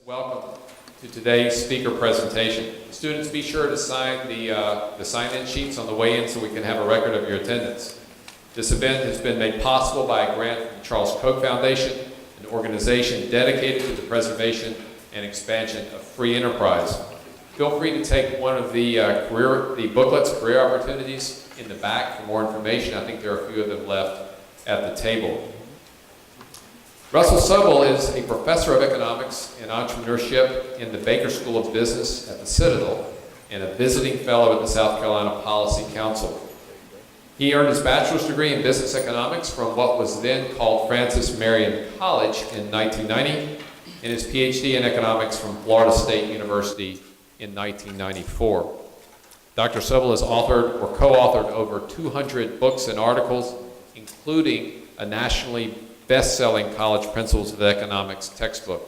Welcome to today's speaker presentation. Students, be sure to sign the sign-in sheets on the way in so we can have a record of your attendance. This event has been made possible by a grant from the Charles Koch Foundation, an organization dedicated to the preservation and expansion of free enterprise. Feel free to take one of the booklets, career opportunities, in the back for more information. I think there are a few of them left at the table. Russell Sobel is a professor of economics and entrepreneurship in the Baker School of Business at the Citadel and a visiting fellow at the South Carolina Policy Council. He earned his bachelor's degree in business economics from what was then called Francis Marion College in 1990 and his PhD in economics from Florida State University in 1994. Dr. Sobel has authored or co-authored over 200 books and articles, including a nationally best-selling College Principles of Economics textbook.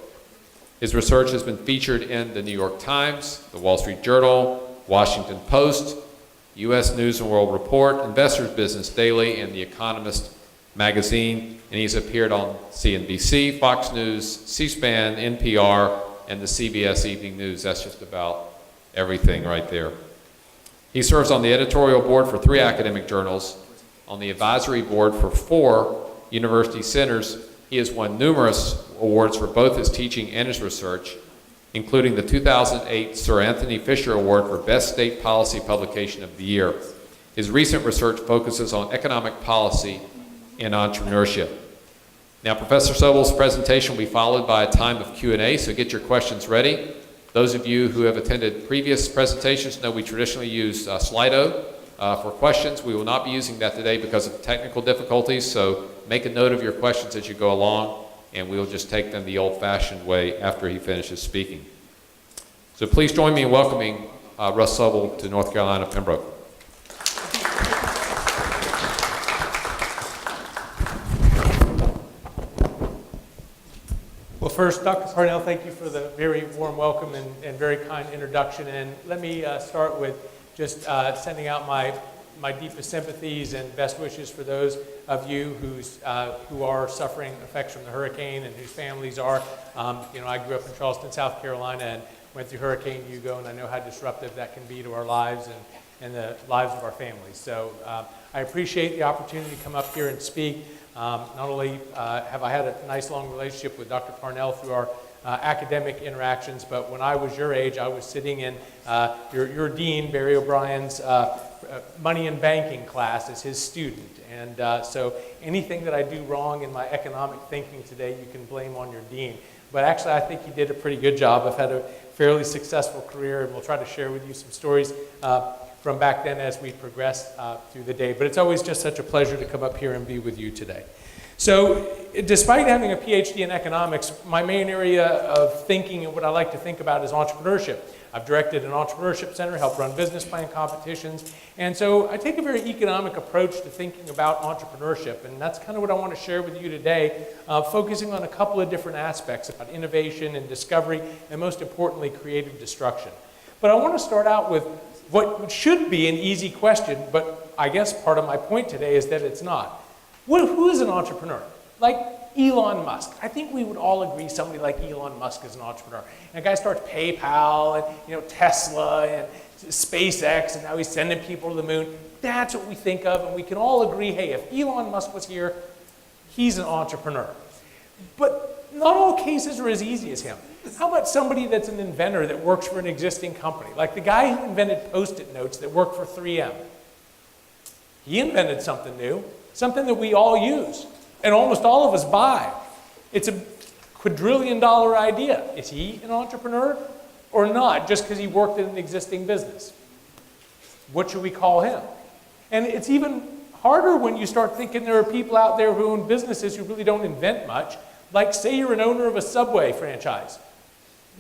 His research has been featured in the New York Times, the Wall Street Journal, Washington Post, U.S. News and World Report, Investor's Business Daily, and The Economist magazine, and he's appeared on CNBC, Fox News, C-SPAN, NPR, and the CBS Evening News. That's just about everything right there. He serves on the editorial board for 3 academic journals, on the advisory board for 4 university centers. He has won numerous awards for both his teaching and his research, including the 2008 Sir Anthony Fisher Award for Best State Policy Publication of the Year. His recent research focuses on economic policy and entrepreneurship. Now, Professor Sobel's presentation will be followed by a time of Q&A, so get your questions ready. Those of you who have attended previous presentations know we traditionally use Slido for questions. We will not be using that today because of technical difficulties, so make a note of your questions as you go along, and we'll just take them the old-fashioned way after he finishes speaking. So please join me in welcoming Russ Sobel to North Carolina, Pembroke. Well, first, Dr. Parnell, thank you for the very warm welcome and very kind introduction. And let me start with just sending out my deepest sympathies and best wishes for those of you who are suffering effects from the hurricane and whose families are. I grew up in Charleston, South Carolina, and went through Hurricane Hugo, and I know how disruptive that can be to our lives and the lives of our families. So I appreciate the opportunity to come up here and speak. Not only have I had a nice long relationship with Dr. Parnell through our academic interactions, but when I was your age, I was sitting in your dean, Barry O'Brien's money and banking class as his student. And so anything that I do wrong in my economic thinking today, you can blame on your dean. But actually, I think he did a pretty good job. I've had a fairly successful career, and we'll try to share with you some stories from back then as we progress through the day. But it's always just such a pleasure to come up here and be with you today. So despite having a PhD in economics, my main area of thinking and what I like to think about is entrepreneurship. I've directed an entrepreneurship center, helped run business plan competitions, and so I take a very economic approach to thinking about entrepreneurship, and that's kind of what I want to share with you today, focusing on a couple of different aspects about innovation and discovery, and most importantly, creative destruction. But I want to start out with what should be an easy question, but I guess part of my point today is that it's not. Who is an entrepreneur? Like Elon Musk. I think we would all agree somebody like Elon Musk is an entrepreneur. And a guy starts PayPal and Tesla and SpaceX, and now he's sending people to the moon. That's what we think of, and we can all agree, hey, if Elon Musk was here, he's an entrepreneur. But not all cases are as easy as him. How about somebody that's an inventor that works for an existing company? Like the guy who invented Post-it notes that worked for 3M. He invented something new, something that we all use, and almost all of us buy. It's a quadrillion-dollar idea. Is he an entrepreneur or not, just because he worked in an existing business? What should we call him? And it's even harder when you start thinking there are people out there who own businesses who really don't invent much. Like, say you're an owner of a Subway franchise.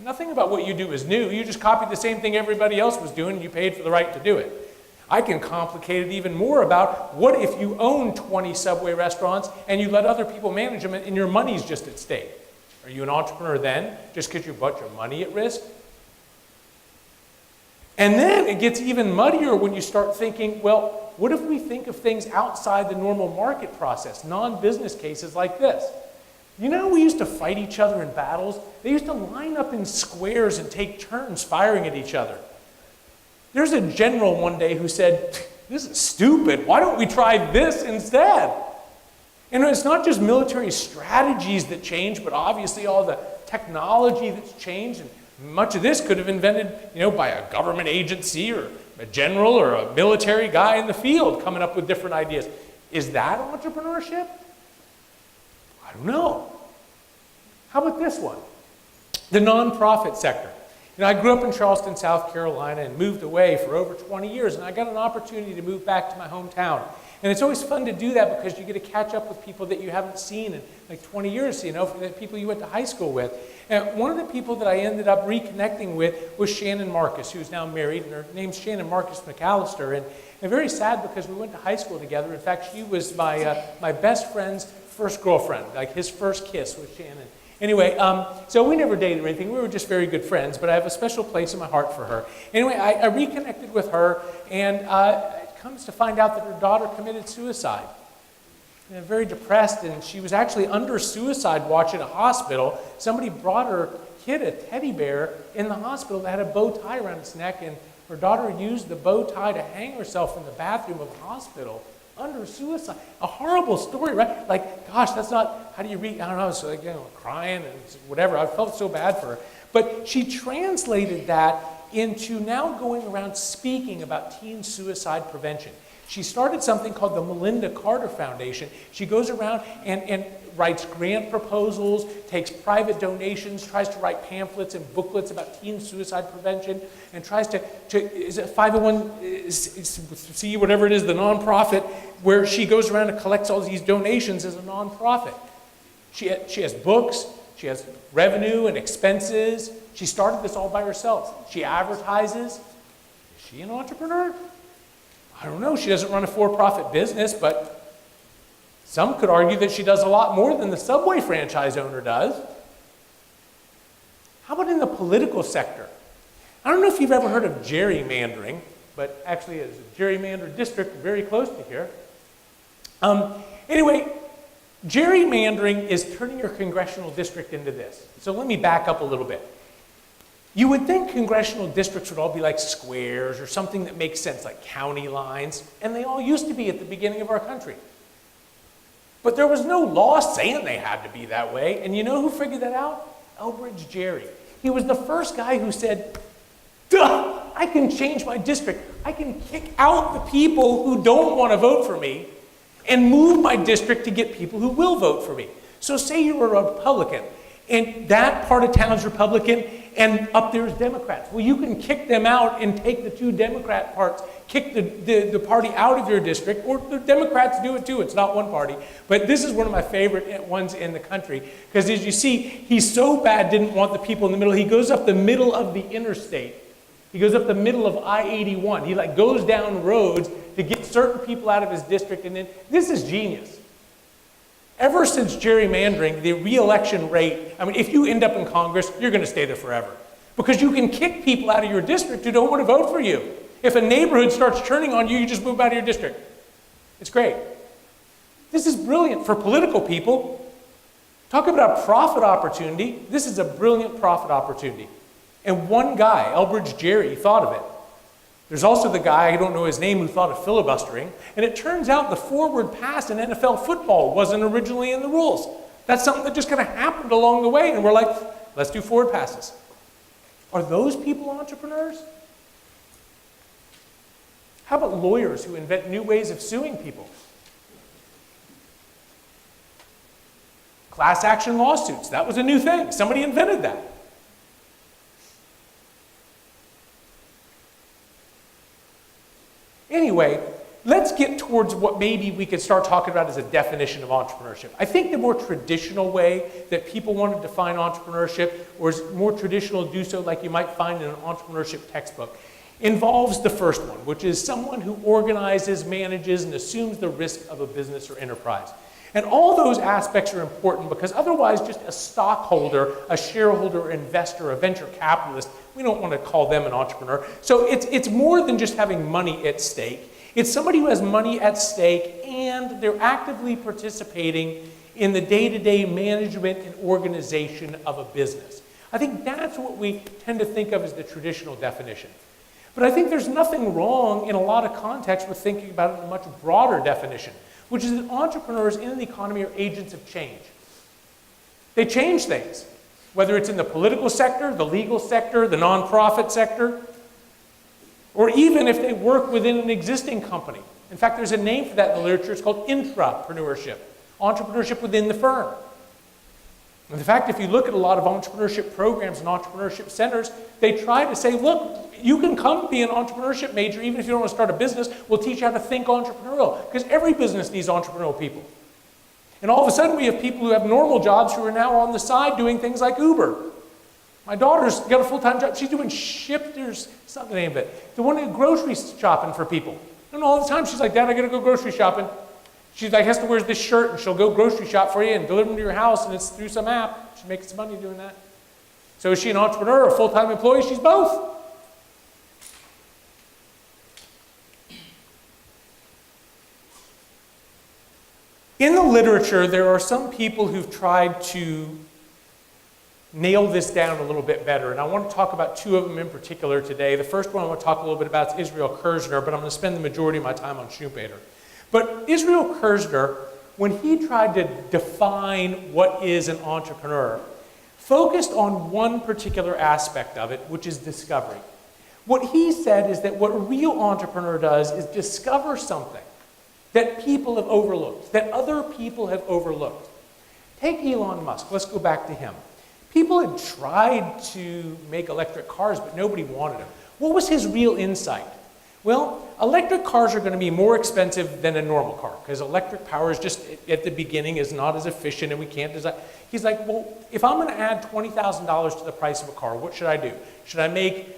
Nothing about what you do is new. You just copied the same thing everybody else was doing, and you paid for the right to do it. I can complicate it even more about what if you own 20 Subway restaurants and you let other people manage them and your money's just at stake? Are you an entrepreneur then, just because you put your money at risk? And then it gets even muddier when you start thinking, well, what if we think of things outside the normal market process, non-business cases like this? You know, we used to fight each other in battles. They used to line up in squares and take turns firing at each other. There's a general one day who said, this is stupid. Why don't we try this instead? And it's not just military strategies that change, but obviously all the technology that's changed. And much of this could have invented, by a government agency or a general or a military guy in the field coming up with different ideas. Is that entrepreneurship? I don't know. How about this one? The nonprofit sector. I grew up in Charleston, South Carolina, and moved away for over 20 years, and I got an opportunity to move back to my hometown. And it's always fun to do that because you get to catch up with people that you haven't seen in like 20 years, the people you went to high school with. And one of the people that I ended up reconnecting with was Shannon Marcus, who's now married, and her name's Shannon Marcus McAllister. And very sad because we went to high school together. In fact, she was my best friend's first girlfriend, like his first kiss was Shannon. Anyway, so we never dated or anything. We were just very good friends, but I have a special place in my heart for her. Anyway, I reconnected with her, and it comes to find out that her daughter committed suicide. Very depressed, and she was actually under suicide watch at a hospital. Somebody brought her kid a teddy bear in the hospital that had a bow tie around its neck, and her daughter used the bow tie to hang herself in the bathroom of the hospital under suicide. A horrible story, right? Like, gosh, that's not, how do you read? I don't know, it's like, crying and whatever. I felt so bad for her. But she translated that into now going around speaking about teen suicide prevention. She started something called the Melinda Carter Foundation. She goes around and writes grant proposals, takes private donations, tries to write pamphlets and booklets about teen suicide prevention, and tries to is it 501c, whatever it is, the nonprofit, where she goes around and collects all these donations as a nonprofit. She has books, she has revenue and expenses. She started this all by herself. She advertises. Is she an entrepreneur? I don't know. She doesn't run a for-profit business, but some could argue that she does a lot more than the Subway franchise owner does. How about in the political sector? I don't know if you've ever heard of gerrymandering, but actually it's a gerrymandered district very close to here. Anyway, gerrymandering is turning your congressional district into this. So let me back up a little bit. You would think congressional districts would all be like squares or something that makes sense, like county lines, and they all used to be at the beginning of our country. But there was no law saying they had to be that way, and you know who figured that out? Elbridge Gerry. He was the first guy who said, duh, I can change my district. I can kick out the people who don't want to vote for me and move my district to get people who will vote for me. So say you're a Republican, and that part of town's Republican, and up there's Democrats. Well, you can kick them out and take the two Democrat parts, kick the party out of your district, or the Democrats do it too. It's not one party. But this is one of my favorite ones in the country, because as you see, he so bad didn't want the people in the middle. He goes up the middle of the interstate. He goes up the middle of I-81. He goes down roads to get certain people out of his district, and then, this is genius. Ever since gerrymandering, the re-election rate, if you end up in Congress, you're going to stay there forever. Because you can kick people out of your district who don't want to vote for you. If a neighborhood starts turning on you, you just move out of your district. It's great. This is brilliant for political people. Talk about a profit opportunity. This is a brilliant profit opportunity. And one guy, Elbridge Gerry, thought of it. There's also the guy, I don't know his name, who thought of filibustering. And it turns out the forward pass in NFL football wasn't originally in the rules. That's something that just kind of happened along the way. And we're like, let's do forward passes. Are those people entrepreneurs? How about lawyers who invent new ways of suing people? Class action lawsuits. That was a new thing. Somebody invented that. Anyway, let's get towards what maybe we could start talking about as a definition of entrepreneurship. I think the more traditional way that people want to define entrepreneurship, or is more traditional to do so like you might find in an entrepreneurship textbook, involves the first one, which is someone who organizes, manages, and assumes the risk of a business or enterprise. And all those aspects are important because otherwise just a stockholder, a shareholder, investor, a venture capitalist, we don't want to call them an entrepreneur. So it's more than just having money at stake. It's somebody who has money at stake and they're actively participating in the day-to-day management and organization of a business. I think that's what we tend to think of as the traditional definition. But I think there's nothing wrong in a lot of contexts with thinking about it in a much broader definition, which is that entrepreneurs in the economy are agents of change. They change things, whether it's in the political sector, the legal sector, the nonprofit sector, or even if they work within an existing company. In fact, there's a name for that in the literature. It's called intrapreneurship, entrepreneurship within the firm. And in fact, if you look at a lot of entrepreneurship programs and entrepreneurship centers, they try to say, look, you can come be an entrepreneurship major even if you don't want to start a business. We'll teach you how to think entrepreneurial, because every business needs entrepreneurial people. And all of a sudden, we have people who have normal jobs who are now on the side doing things like Uber. My daughter's got a full-time job. She's doing Shifters, something name of it. The one that grocery shopping for people. And all the time, she's like, Dad, I got to go grocery shopping. She's like, Hester wears this shirt, and she'll go grocery shop for you and deliver them to your house, and it's through some app. She makes some money doing that. So is she an entrepreneur or a full-time employee? She's both. In the literature, there are some people who've tried to nail this down a little bit better, and I want to talk about two of them in particular today. The first one I want to talk a little bit about is Israel Kirzner, but I'm going to spend the majority of my time on Schumpeter. But Israel Kirzner, when he tried to define what is an entrepreneur, focused on one particular aspect of it, which is discovery. What he said is that what a real entrepreneur does is discover something that people have overlooked, that other people have overlooked. Take Elon Musk. Let's go back to him. People had tried to make electric cars, but nobody wanted them. What was his real insight? Well, electric cars are going to be more expensive than a normal car, because electric power is just, at the beginning, is not as efficient, and we can't design. He's like, well, if I'm going to add $20,000 to the price of a car, what should I do? Should I make,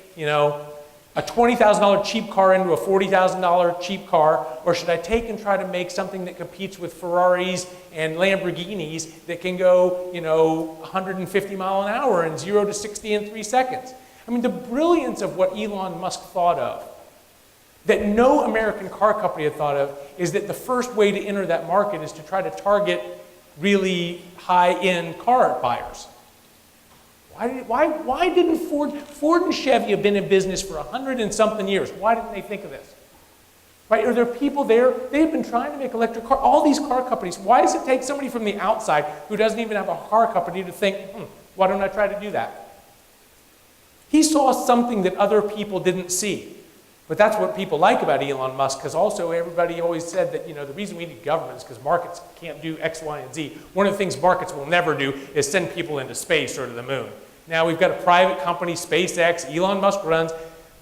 a $20,000 cheap car into a $40,000 cheap car, or should I take and try to make something that competes with Ferraris and Lamborghinis that can go, 150 mile an hour and 0 to 60 in 3 seconds? I mean, the brilliance of what Elon Musk thought of, that no American car company had thought of, is that the first way to enter that market is to try to target really high-end car buyers. Why didn't Ford and Chevy have been in business for 100 and something years? Why didn't they think of this? Right? Are there people there? They've been trying to make electric cars. All these car companies. Why does it take somebody from the outside who doesn't even have a car company to think, why don't I try to do that? He saw something that other people didn't see. But that's what people like about Elon Musk, because also everybody always said that, the reason we need government is because markets can't do X, Y, and Z. One of the things markets will never do is send people into space or to the moon. Now we've got a private company, SpaceX, Elon Musk runs,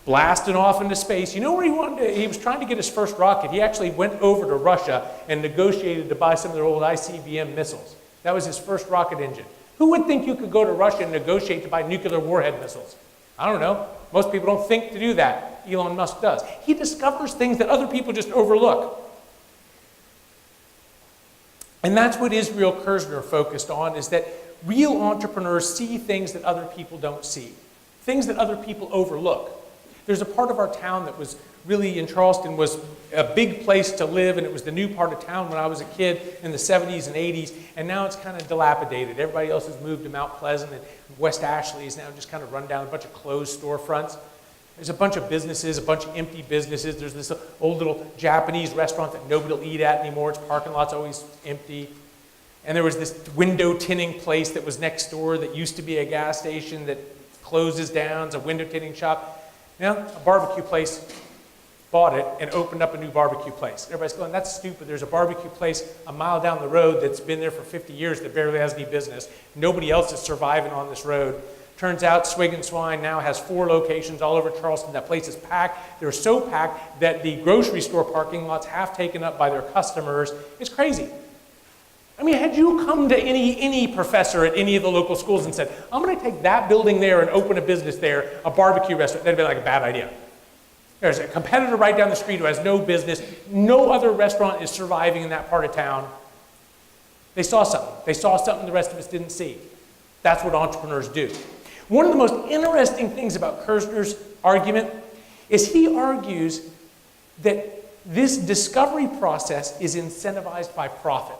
blasting off into space. You know where he wanted to? He was trying to get his first rocket. He actually went over to Russia and negotiated to buy some of their old ICBM missiles. That was his first rocket engine. Who would think you could go to Russia and negotiate to buy nuclear warhead missiles? I don't know. Most people don't think to do that. Elon Musk does. He discovers things that other people just overlook. And that's what Israel Kirzner focused on, is that real entrepreneurs see things that other people don't see, things that other people overlook. There's a part of our town that was really, in Charleston, was a big place to live, and it was the new part of town when I was a kid in the 70s and 80s, and now it's kind of dilapidated. Everybody else has moved to Mount Pleasant, and West Ashley is now just kind of run down, a bunch of closed storefronts. There's a bunch of businesses, a bunch of empty businesses. There's this old little Japanese restaurant that nobody will eat at anymore. Its parking lot's always empty. And there was this window tinning place that was next door that used to be a gas station that closes down. It's a window tinning shop. Now, a barbecue place bought it and opened up a new barbecue place. Everybody's going, that's stupid. There's a barbecue place a mile down the road that's been there for 50 years that barely has any business. Nobody else is surviving on this road. Turns out Swig and Swine now has 4 locations all over Charleston. That place is packed. They're so packed that the grocery store parking lot's half taken up by their customers. It's crazy. I mean, had you come to any professor at any of the local schools and said, I'm going to take that building there and open a business there, a barbecue restaurant, that'd be like a bad idea. There's a competitor right down the street who has no business. No other restaurant is surviving in that part of town. They saw something. They saw something the rest of us didn't see. That's what entrepreneurs do. One of the most interesting things about Kirzner's argument is he argues that this discovery process is incentivized by profit.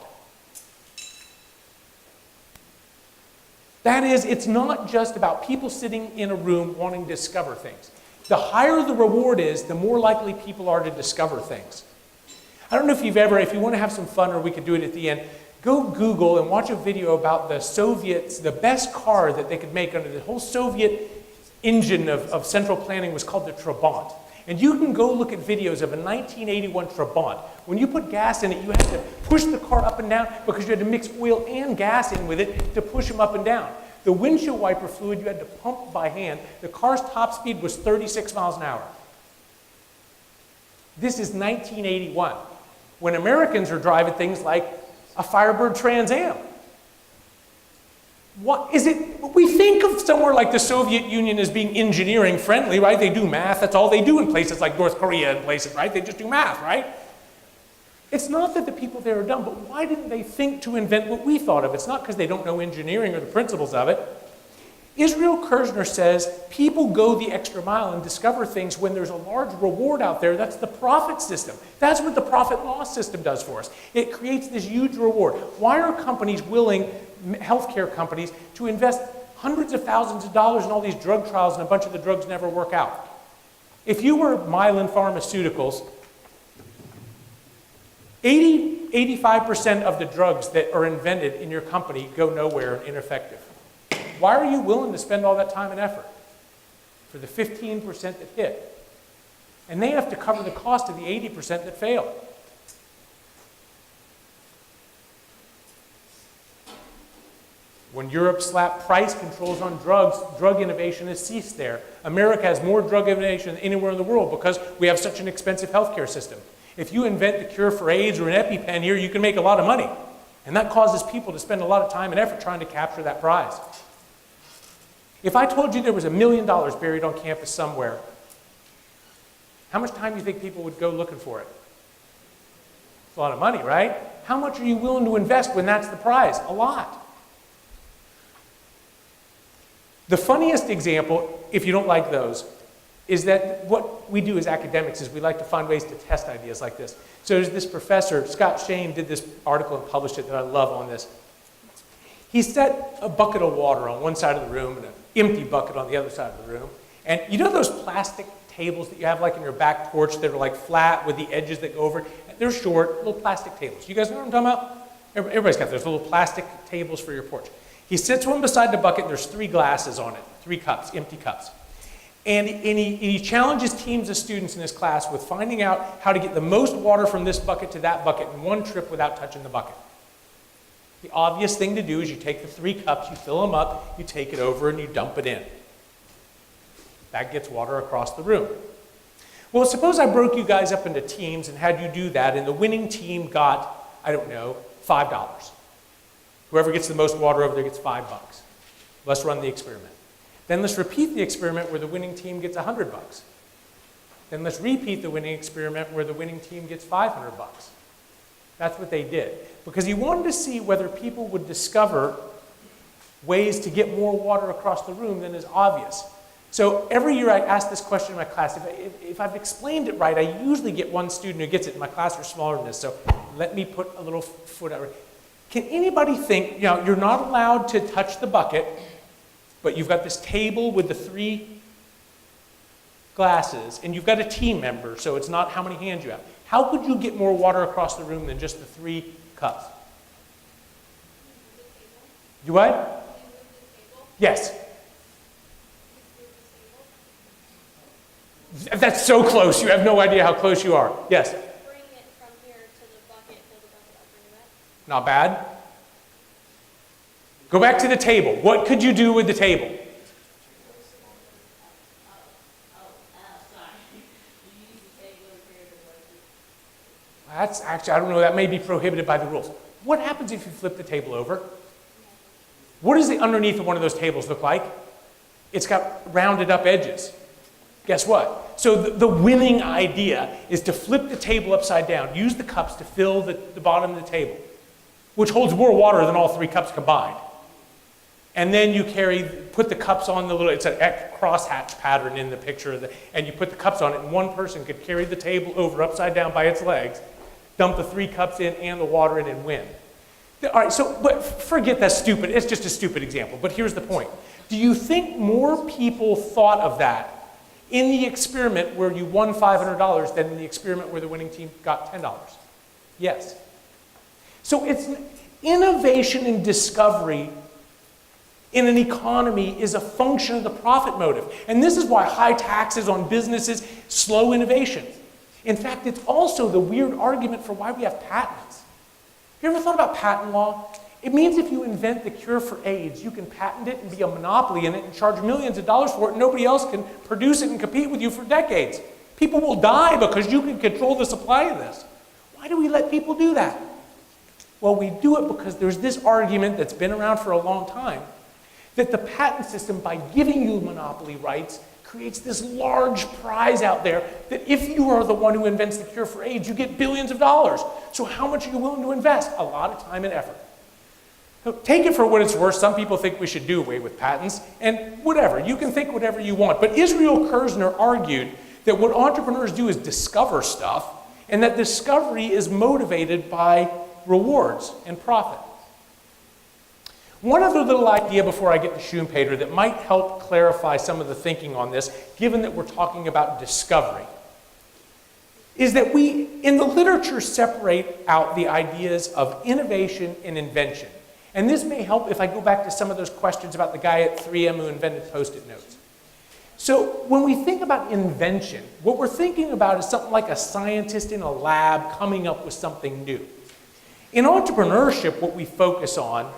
That is, it's not just about people sitting in a room wanting to discover things. The higher the reward is, the more likely people are to discover things. I don't know if if you want to have some fun, or we could do it at the end, go Google and watch a video about the Soviets, the best car that they could make under the whole Soviet engine of central planning was called the Trabant. And you can go look at videos of a 1981 Trabant. When you put gas in it, you had to push the car up and down because you had to mix oil and gas in with it to push them up and down. The windshield wiper fluid you had to pump by hand. The car's top speed was 36 miles an hour. This is 1981, when Americans are driving things like a Firebird Trans Am. What is it? We think of somewhere like the Soviet Union as being engineering friendly, right? They do math. That's all they do in places like North Korea and places, right? They just do math, right? It's not that the people there are dumb, but why didn't they think to invent what we thought of? It's not because they don't know engineering or the principles of it. Israel Kirzner says people go the extra mile and discover things when there's a large reward out there. That's the profit system. That's what the profit loss system does for us. It creates this huge reward. Why are companies willing, healthcare companies, to invest hundreds of thousands of dollars in all these drug trials and a bunch of the drugs never work out? If you were Mylan Pharmaceuticals, 85% of the drugs that are invented in your company go nowhere and ineffective. Why are you willing to spend all that time and effort for the 15% that hit? And they have to cover the cost of the 80% that fail. When Europe slapped price controls on drugs, drug innovation has ceased there. America has more drug innovation than anywhere in the world because we have such an expensive healthcare system. If you invent the cure for AIDS or an EpiPen here, you can make a lot of money. And that causes people to spend a lot of time and effort trying to capture that prize. If I told you there was $1 million buried on campus somewhere, how much time do you think people would go looking for it? It's a lot of money, right? How much are you willing to invest when that's the prize? A lot. The funniest example, if you don't like those, is that what we do as academics is we like to find ways to test ideas like this. So there's this professor, Scott Shane, did this article and published it that I love on this. He set a bucket of water on one side of the room and an empty bucket on the other side of the room. And you know those plastic tables that you have like in your back porch that are like flat with the edges that go over? They're short, little plastic tables. You guys know what I'm talking about? Everybody's got those little plastic tables for your porch. He sits one beside the bucket, and there's 3 glasses on it, 3 cups, empty cups. And he challenges teams of students in his class with finding out how to get the most water from this bucket to that bucket in one trip without touching the bucket. The obvious thing to do is you take the 3 cups, you fill them up, you take it over, and you dump it in. That gets water across the room. Well, suppose I broke you guys up into teams and had you do that, and the winning team got, I don't know, $5. Whoever gets the most water over there gets $5. Let's run the experiment. Then let's repeat the experiment where the winning team gets $100. Then let's repeat the winning experiment where the winning team gets $500. That's what they did. Because he wanted to see whether people would discover ways to get more water across the room than is obvious. So every year I ask this question in my class. If I've explained it right, I usually get one student who gets it. My class are smaller than this, so let me put a little foot out. Can anybody think, you know, you're not allowed to touch the bucket, but you've got this table with the 3 glasses, and you've got a team member, so it's not how many hands you have. How could you get more water across the room than just the 3 cups? You what? Yes. That's so close. You have no idea how close you are. Yes. Bring it from here to the bucket, fill the bucket up, bring it back. Not bad. Go back to the table. What could you do with the table? That's actually, I don't know, that may be prohibited by the rules. What happens if you flip the table over? What does the underneath of one of those tables look like? It's got rounded up edges. Guess what? So the winning idea is to flip the table upside down, use the cups to fill the bottom of the table, which holds more water than all 3 cups combined. And then you put the cups on the little, it's a crosshatch pattern in the picture, and you put the cups on it, and one person could carry the table over upside down by its legs, dump the 3 cups in and the water in, and win. All right, so, but forget that stupid, it's just a stupid example, but here's the point. Do you think more people thought of that in the experiment where you won $500 than in the experiment where the winning team got $10? Yes. So it's innovation and discovery in an economy is a function of the profit motive. And this is why high taxes on businesses slow innovation. In fact, it's also the weird argument for why we have patents. You ever thought about patent law? It means if you invent the cure for AIDS, you can patent it and be a monopoly in it and charge millions of dollars for it, and nobody else can produce it and compete with you for decades. People will die because you can control the supply of this. Why do we let people do that? Well, we do it because there's this argument that's been around for a long time that the patent system, by giving you monopoly rights, creates this large prize out there that if you are the one who invents the cure for AIDS, you get billions of dollars. So how much are you willing to invest? A lot of time and effort. So take it for what it's worth. Some people think we should do away with patents, and whatever. You can think whatever you want. But Israel Kirzner argued that what entrepreneurs do is discover stuff, and that discovery is motivated by rewards and profit. One other little idea before I get to Schumpeter that might help clarify some of the thinking on this, given that we're talking about discovery, is that we, in the literature, separate out the ideas of innovation and invention. And this may help if I go back to some of those questions about the guy at 3M who invented Post-it notes. So when we think about invention, what we're thinking about is something like a scientist in a lab coming up with something new. In entrepreneurship, what we focus on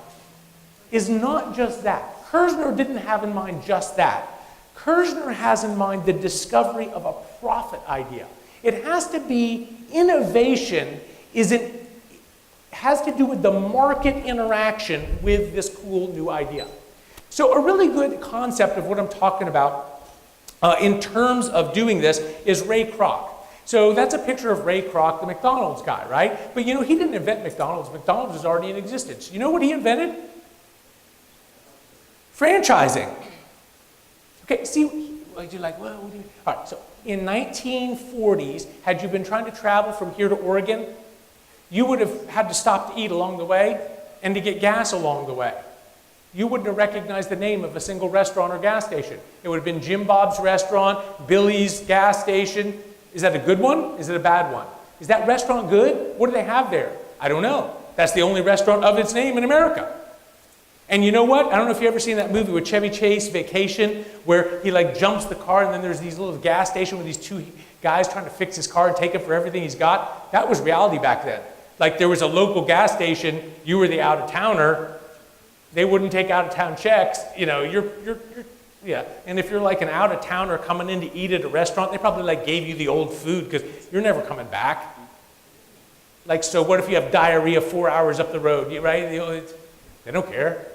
is not just that. Kirzner didn't have in mind just that. Kirzner has in mind the discovery of a profit idea. It has to be innovation has to do with the market interaction with this cool new idea. So a really good concept of what I'm talking about in terms of doing this is Ray Kroc. So that's a picture of Ray Kroc, the McDonald's guy, right? But you know, he didn't invent McDonald's. McDonald's was already in existence. You know what he invented? Franchising. Okay, see, you're like, well, what do you mean? All right, so in 1940s, had you been trying to travel from here to Oregon, you would have had to stop to eat along the way and to get gas along the way. You wouldn't have recognized the name of a single restaurant or gas station. It would have been Jim Bob's restaurant, Billy's gas station. Is that a good one? Is it a bad one? Is that restaurant good? What do they have there? I don't know. That's the only restaurant of its name in America. And you know what? I don't know if you've ever seen that movie with Chevy Chase, Vacation, where he like jumps the car and then there's these little gas station with these two guys trying to fix his car and take it for everything he's got. That was reality back then. Like there was a local gas station, you were the out-of-towner, they wouldn't take out-of-town checks, you know, yeah. And if you're like an out-of-towner coming in to eat at a restaurant, they probably like gave you the old food because you're never coming back. Like, so what if you have diarrhea 4 hours up the road, right? They don't care.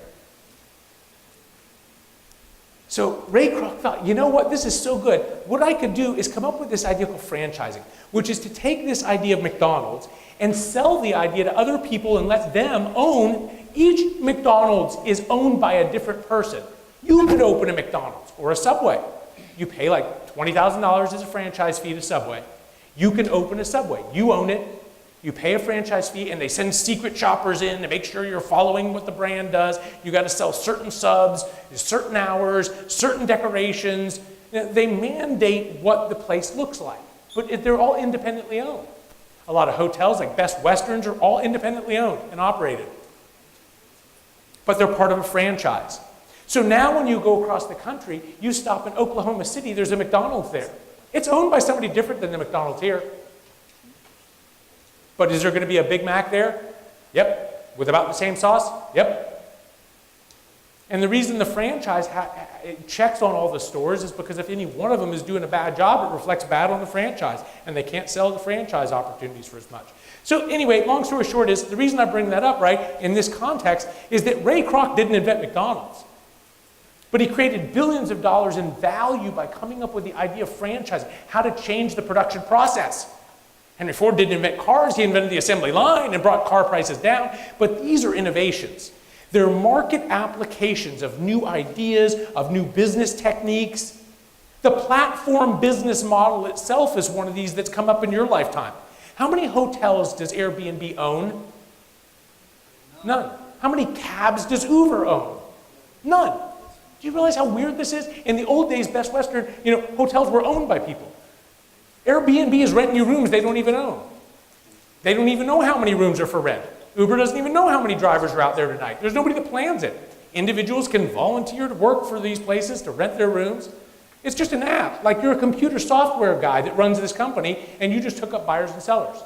So Ray Kroc thought, you know what, this is so good. What I could do is come up with this idea called franchising, which is to take this idea of McDonald's and sell the idea to other people and let them own. Each McDonald's is owned by a different person. You could open a McDonald's or a Subway. You pay like $20,000 as a franchise fee to Subway. You can open a Subway. You own it. You pay a franchise fee, and they send secret shoppers in to make sure you're following what the brand does. You got to sell certain subs, certain hours, certain decorations. They mandate what the place looks like, but they're all independently owned. A lot of hotels, like Best Westerns, are all independently owned and operated, but they're part of a franchise. So now when you go across the country, you stop in Oklahoma City, there's a McDonald's there. It's owned by somebody different than the McDonald's here. But is there going to be a Big Mac there? Yep. With about the same sauce? Yep. And the reason the franchise it checks on all the stores is because if any one of them is doing a bad job, it reflects bad on the franchise, and they can't sell the franchise opportunities for as much. So anyway, long story short is, the reason I bring that up, right, in this context, is that Ray Kroc didn't invent McDonald's. But he created billions of dollars in value by coming up with the idea of franchising, how to change the production process. Henry Ford didn't invent cars, he invented the assembly line and brought car prices down. But these are innovations. They're market applications of new ideas, of new business techniques. The platform business model itself is one of these that's come up in your lifetime. How many hotels does Airbnb own? None. How many cabs does Uber own? None. Do you realize how weird this is? In the old days, Best Western, hotels were owned by people. Airbnb is renting you rooms they don't even own. They don't even know how many rooms are for rent. Uber doesn't even know how many drivers are out there tonight. There's nobody that plans it. Individuals can volunteer to work for these places to rent their rooms. It's just an app. Like you're a computer software guy that runs this company and you just hook up buyers and sellers.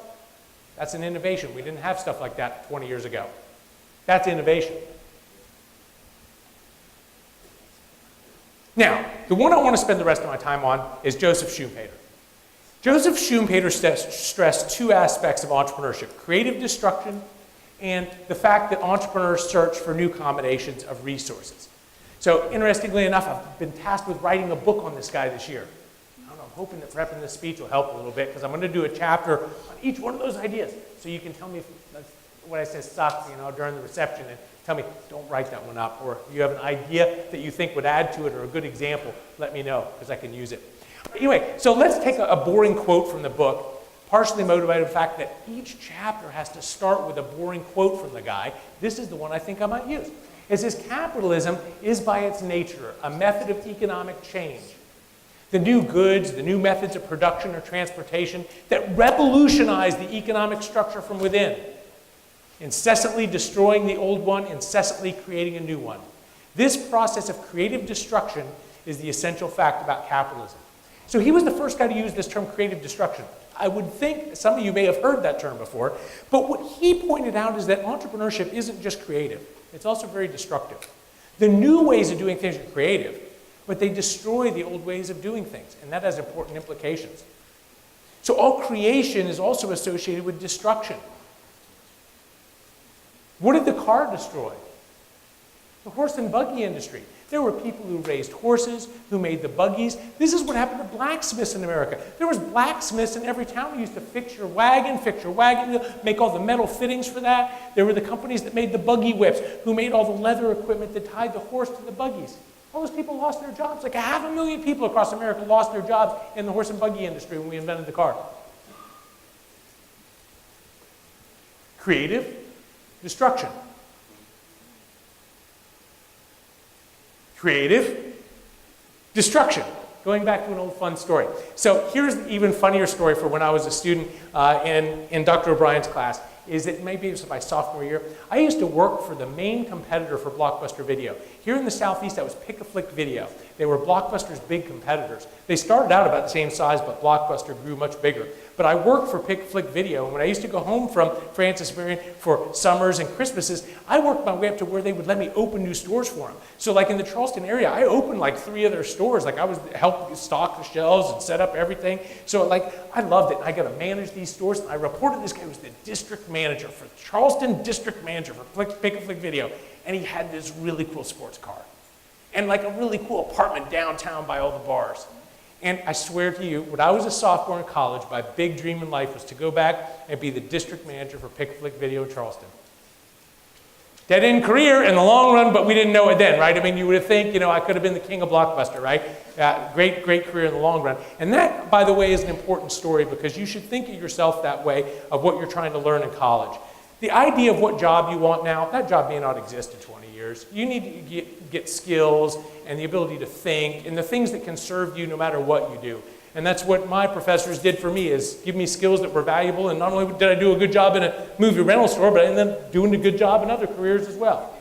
That's an innovation. We didn't have stuff like that 20 years ago. That's innovation. Now, the one I want to spend the rest of my time on is Joseph Schumpeter. Joseph Schumpeter stressed two aspects of entrepreneurship: creative destruction and the fact that entrepreneurs search for new combinations of resources. So interestingly enough, I've been tasked with writing a book on this guy this year. I don't know, I'm hoping that prepping this speech will help a little bit because I'm going to do a chapter on each one of those ideas. So you can tell me if what I said sucks, during the reception, and tell me, don't write that one up. Or if you have an idea that you think would add to it or a good example, let me know because I can use it. Anyway, so let's take a boring quote from the book, partially motivated by the fact that each chapter has to start with a boring quote from the guy. This is the one I think I might use. It says, capitalism is by its nature a method of economic change. The new goods, the new methods of production or transportation that revolutionize the economic structure from within, incessantly destroying the old one, incessantly creating a new one. This process of creative destruction is the essential fact about capitalism. So he was the first guy to use this term creative destruction. I would think some of you may have heard that term before, but what he pointed out is that entrepreneurship isn't just creative, it's also very destructive. The new ways of doing things are creative, but they destroy the old ways of doing things, and that has important implications. So all creation is also associated with destruction. What did the car destroy? The horse and buggy industry. There were people who raised horses, who made the buggies. This is what happened to blacksmiths in America. There was blacksmiths in every town who used to fix your wagon, make all the metal fittings for that. There were the companies that made the buggy whips, who made all the leather equipment that tied the horse to the buggies. All those people lost their jobs. Like 500,000 people across America lost their jobs in the horse and buggy industry when we invented the car. Creative destruction. Creative destruction. Going back to an old fun story. So here's an even funnier story for when I was a student in Dr. O'Brien's class. Is that maybe it was my sophomore year. I used to work for the main competitor for Blockbuster Video. Here in the Southeast, that was Pick-a-Flick Video. They were Blockbuster's big competitors. They started out about the same size, but Blockbuster grew much bigger. But I worked for Pick-a-Flick Video, and when I used to go home from Francis Marion for summers and Christmases, I worked my way up to where they would let me open new stores for them. So like in the Charleston area, I opened like 3 of their stores. Like I was helping stock the shelves and set up everything. So like I loved it. I got to manage these stores, and I reported this guy was the district manager for Charleston district manager for Pick-a-Flick Video, and he had this really cool sports car and like a really cool apartment downtown by all the bars. And I swear to you, when I was a sophomore in college, my big dream in life was to go back and be the district manager for Pick-a-Flick Video in Charleston. Dead-end career in the long run, but we didn't know it then, right? I mean, you would think, I could have been the king of Blockbuster, right? Great career in the long run. And that, by the way, is an important story because you should think of yourself that way of what you're trying to learn in college. The idea of what job you want now, that job may not exist in 20 years. You need to get skills and the ability to think and the things that can serve you no matter what you do. And that's what my professors did for me, is give me skills that were valuable. And not only did I do a good job in a movie rental store, but I ended up doing a good job in other careers as well.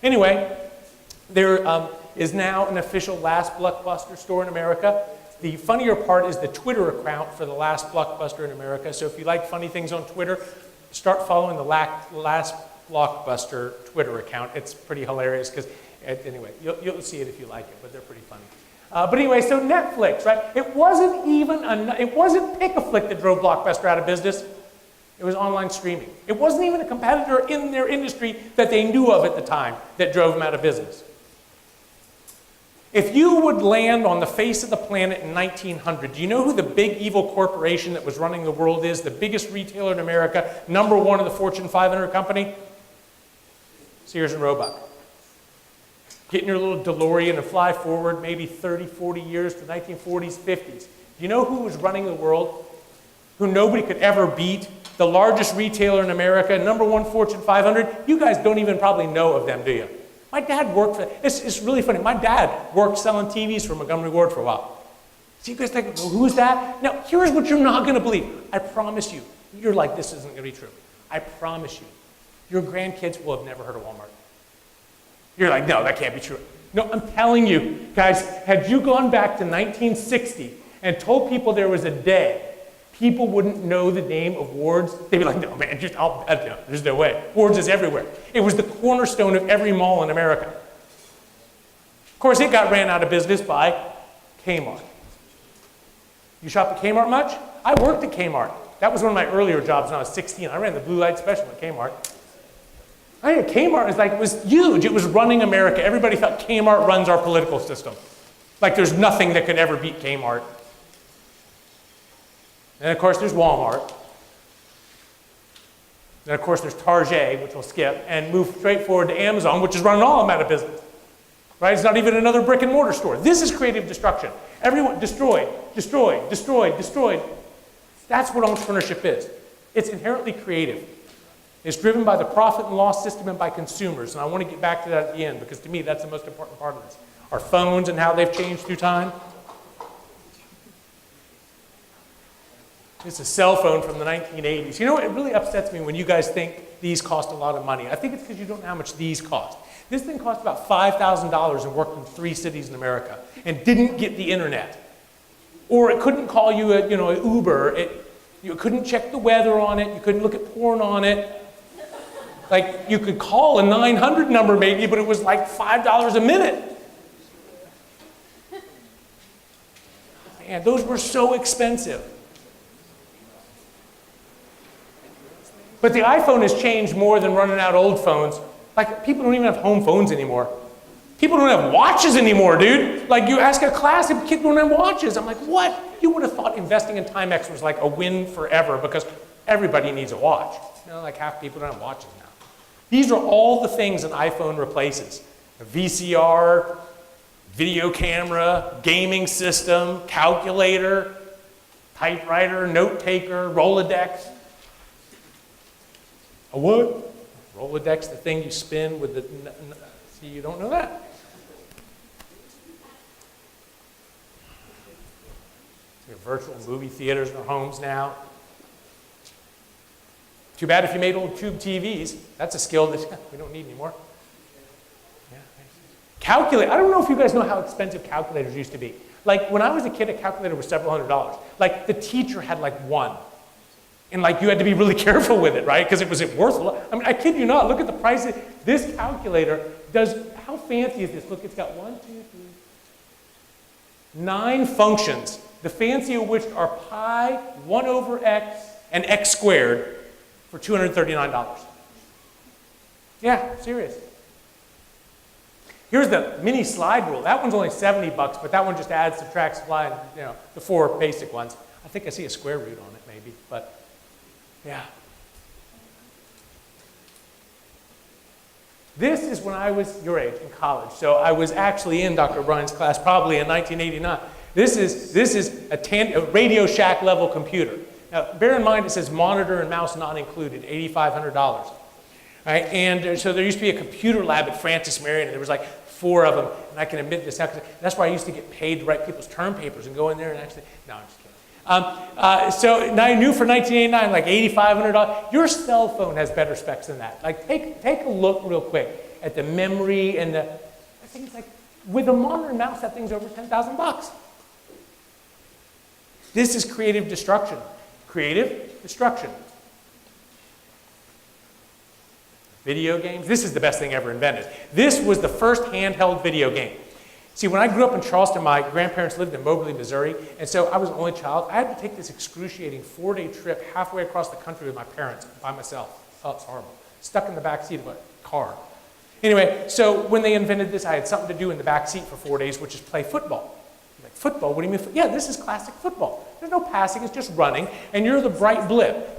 Anyway, there is now an official Last Blockbuster store in America. The funnier part is the Twitter account for the Last Blockbuster in America. So if you like funny things on Twitter, start following the Last Blockbuster Twitter account. It's pretty hilarious because, anyway, you'll see it if you like it, but they're pretty funny. But anyway, so Netflix, right? It wasn't Pick-a-Flick that drove Blockbuster out of business. It was online streaming. It wasn't even a competitor in their industry that they knew of at the time that drove them out of business. If you would land on the face of the planet in 1900, do you know who the big evil corporation that was running the world is? The biggest retailer in America, #1 of the Fortune 500 company? Sears and Roebuck. Get in your little DeLorean and fly forward maybe 30, 40 years to 1940s, 50s. Do you know who was running the world? Who nobody could ever beat? the largest retailer in America, #1 Fortune 500. You guys don't even probably know of them, do you? My dad worked for, it's really funny. My dad worked selling TVs for Montgomery Ward for a while. So you guys think, well, who's that? Now, here's what you're not going to believe. I promise you. You're like, this isn't going to be true. I promise you. Your grandkids will have never heard of Walmart. You're like, no, that can't be true. No, I'm telling you, guys, had you gone back to 1960 and told people there was a day, people wouldn't know the name of Ward's. They'd be like, no, man, no, there's no way. Ward's is everywhere. It was the cornerstone of every mall in America. Of course, it got ran out of business by Kmart. You shop at Kmart much? I worked at Kmart. That was one of my earlier jobs when I was 16. I ran the blue light special at Kmart. Kmart it was huge. It was running America. Everybody thought Kmart runs our political system. Like there's nothing that could ever beat Kmart. And of course there's Walmart. And of course there's Target, which we'll skip, and move straight forward to Amazon, which is running all of them out of business. Right? It's not even another brick and mortar store. This is creative destruction. Everyone destroyed, destroyed, destroyed, destroyed. That's what entrepreneurship is. It's inherently creative. It's driven by the profit and loss system and by consumers. And I want to get back to that at the end because to me that's the most important part of this. Our phones and how they've changed through time. It's a cell phone from the 1980s. You know, it really upsets me when you guys think these cost a lot of money. I think it's because you don't know how much these cost. This thing cost about $5,000 and worked in 3 cities in America and didn't get the internet. Or it couldn't call you an Uber. You couldn't check the weather on it. You couldn't look at porn on it. Like, you could call a 900 number maybe, but it was like $5 a minute. Man, those were so expensive. But the iPhone has changed more than running out old phones. Like, people don't even have home phones anymore. People don't have watches anymore, dude. Like, you ask a class, and kids don't have watches. I'm like, what? You would have thought investing in Timex was like a win forever because everybody needs a watch. Like half people don't have watches now. These are all the things an iPhone replaces. A VCR, video camera, gaming system, calculator, typewriter, note taker, Rolodex. A what? Rolodex, the thing you spin with the... See, you don't know that. We have virtual movie theaters in our homes now. Too bad if you made old tube TVs. That's a skill that we don't need anymore. Yeah. Calculate. I don't know if you guys know how expensive calculators used to be. Like when I was a kid, a calculator was several $100s. Like the teacher had like one. And like you had to be really careful with it, right? Because it was worth a lot. I mean, I kid you not. Look at the price. This calculator does, how fancy is this? Look, it's got 9 functions. The fancy of which are pi, 1 over x, and x squared for $239. Yeah, serious. Here's the mini slide rule. That one's only $70, but that one just adds, subtracts, supply, and, the 4 basic ones. I think I see a square root on it, maybe, but yeah. This is when I was your age in college. So I was actually in Dr. O'Brien's class probably in 1989. This is a Radio Shack level computer. Now, bear in mind it says monitor and mouse not included, $8,500. Right? And so there used to be a computer lab at Francis Marion, and there was like 4 of them. And I can admit this now, 'cause that's where I used to get paid to write people's term papers and go in there and actually, no, I'm just kidding. So now I knew for 1989, like $8,500. Your cell phone has better specs than that. Like take a look real quick at the memory and I think it's like, with a monitor and mouse, that thing's over $10,000. This is creative destruction. Creative destruction. Video games. This is the best thing ever invented. This was the first handheld video game. See, when I grew up in Charleston, my grandparents lived in Moberly, Missouri, and so I was an only child. I had to take this excruciating 4-day trip halfway across the country with my parents by myself. Oh, it's horrible. Stuck in the back seat of a car. Anyway, so when they invented this, I had something to do in the back seat for 4 days, which is play football. Like, football? What do you mean? Yeah, this is classic football. There's no passing, it's just running, and you're the bright blip.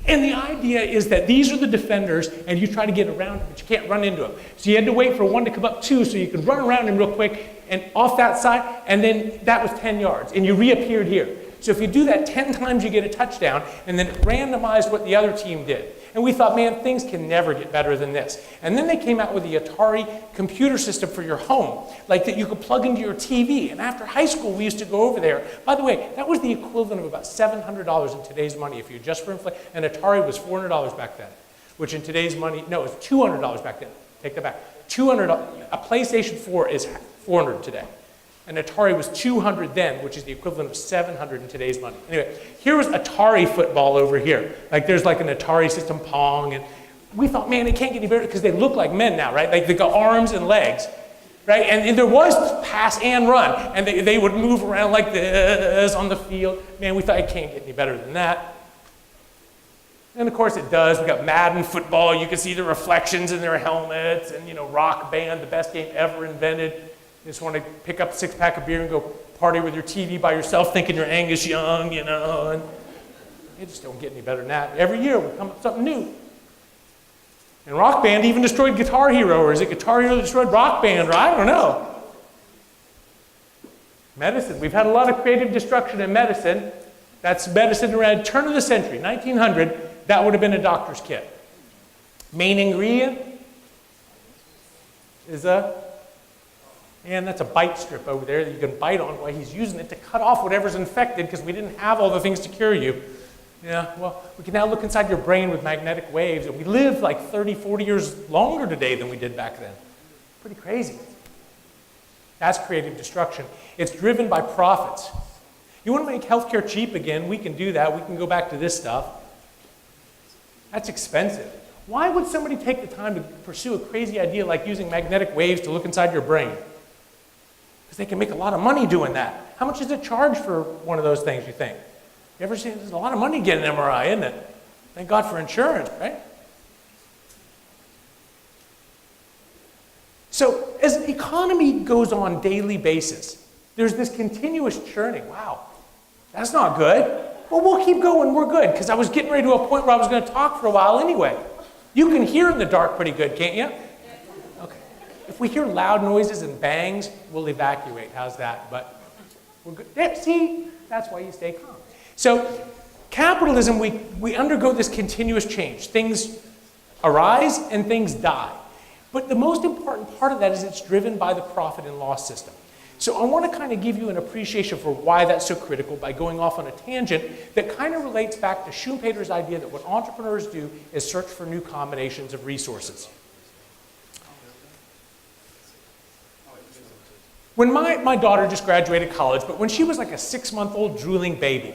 And the idea is that these are the defenders, and you try to get around them, but you can't run into them. So you had to wait for one to come up 2 so you could run around him real quick and off that side, and then that was 10 yards, and you reappeared here. So if you do that 10 times, you get a touchdown, and then it randomized what the other team did. And we thought, man, things can never get better than this. And then they came out with the Atari computer system for your home, like that you could plug into your TV. And after high school, we used to go over there. By the way, that was the equivalent of about $700 in today's money if you adjust for inflation. And Atari was $400 back then, which in today's money, no, it was $200 back then. Take that back. $200. A PlayStation 4 is $400 today. And Atari was $200 then, which is the equivalent of $700 in today's money. Anyway, here was Atari football over here. Like there's like an Atari system Pong, and we thought, man, it can't get any better because they look like men now, right? Like they got arms and legs, right? And there was pass and run, and they would move around like this on the field. Man, we thought it can't get any better than that. And of course it does. We got Madden football. You can see the reflections in their helmets, and Rock Band, the best game ever invented. You just want to pick up a six-pack of beer and go party with your TV by yourself thinking you're Angus Young, and you just don't get any better than that. Every year we come up with something new. And Rock Band even destroyed Guitar Hero, or is it Guitar Hero that destroyed Rock Band, or I don't know. Medicine. We've had a lot of creative destruction in medicine. That's medicine around turn of the century, 1900. That would have been a doctor's kit. Main ingredient is and that's a bite strip over there that you can bite on while he's using it to cut off whatever's infected because we didn't have all the things to cure you. Yeah, well, we can now look inside your brain with magnetic waves, and we live like 30, 40 years longer today than we did back then. Pretty crazy. That's creative destruction. It's driven by profits. You want to make healthcare cheap again? We can do that. We can go back to this stuff. That's expensive. Why would somebody take the time to pursue a crazy idea like using magnetic waves to look inside your brain? Because they can make a lot of money doing that. How much does it charge for one of those things, you think? You ever seen, there's a lot of money getting an MRI, isn't it? Thank God for insurance, right? So as the economy goes on a daily basis, there's this continuous churning. Wow, that's not good. Well, we'll keep going, we're good, because I was getting ready to a point where I was going to talk for a while anyway. You can hear in the dark pretty good, can't you? Okay. If we hear loud noises and bangs, we'll evacuate. How's that? But we're good. Yeah, see, that's why you stay calm. So capitalism, we undergo this continuous change. Things arise and things die. But the most important part of that is it's driven by the profit and loss system. So I want to kind of give you an appreciation for why that's so critical by going off on a tangent that kind of relates back to Schumpeter's idea that what entrepreneurs do is search for new combinations of resources. When my daughter just graduated college, but when she was like a 6-month-old drooling baby,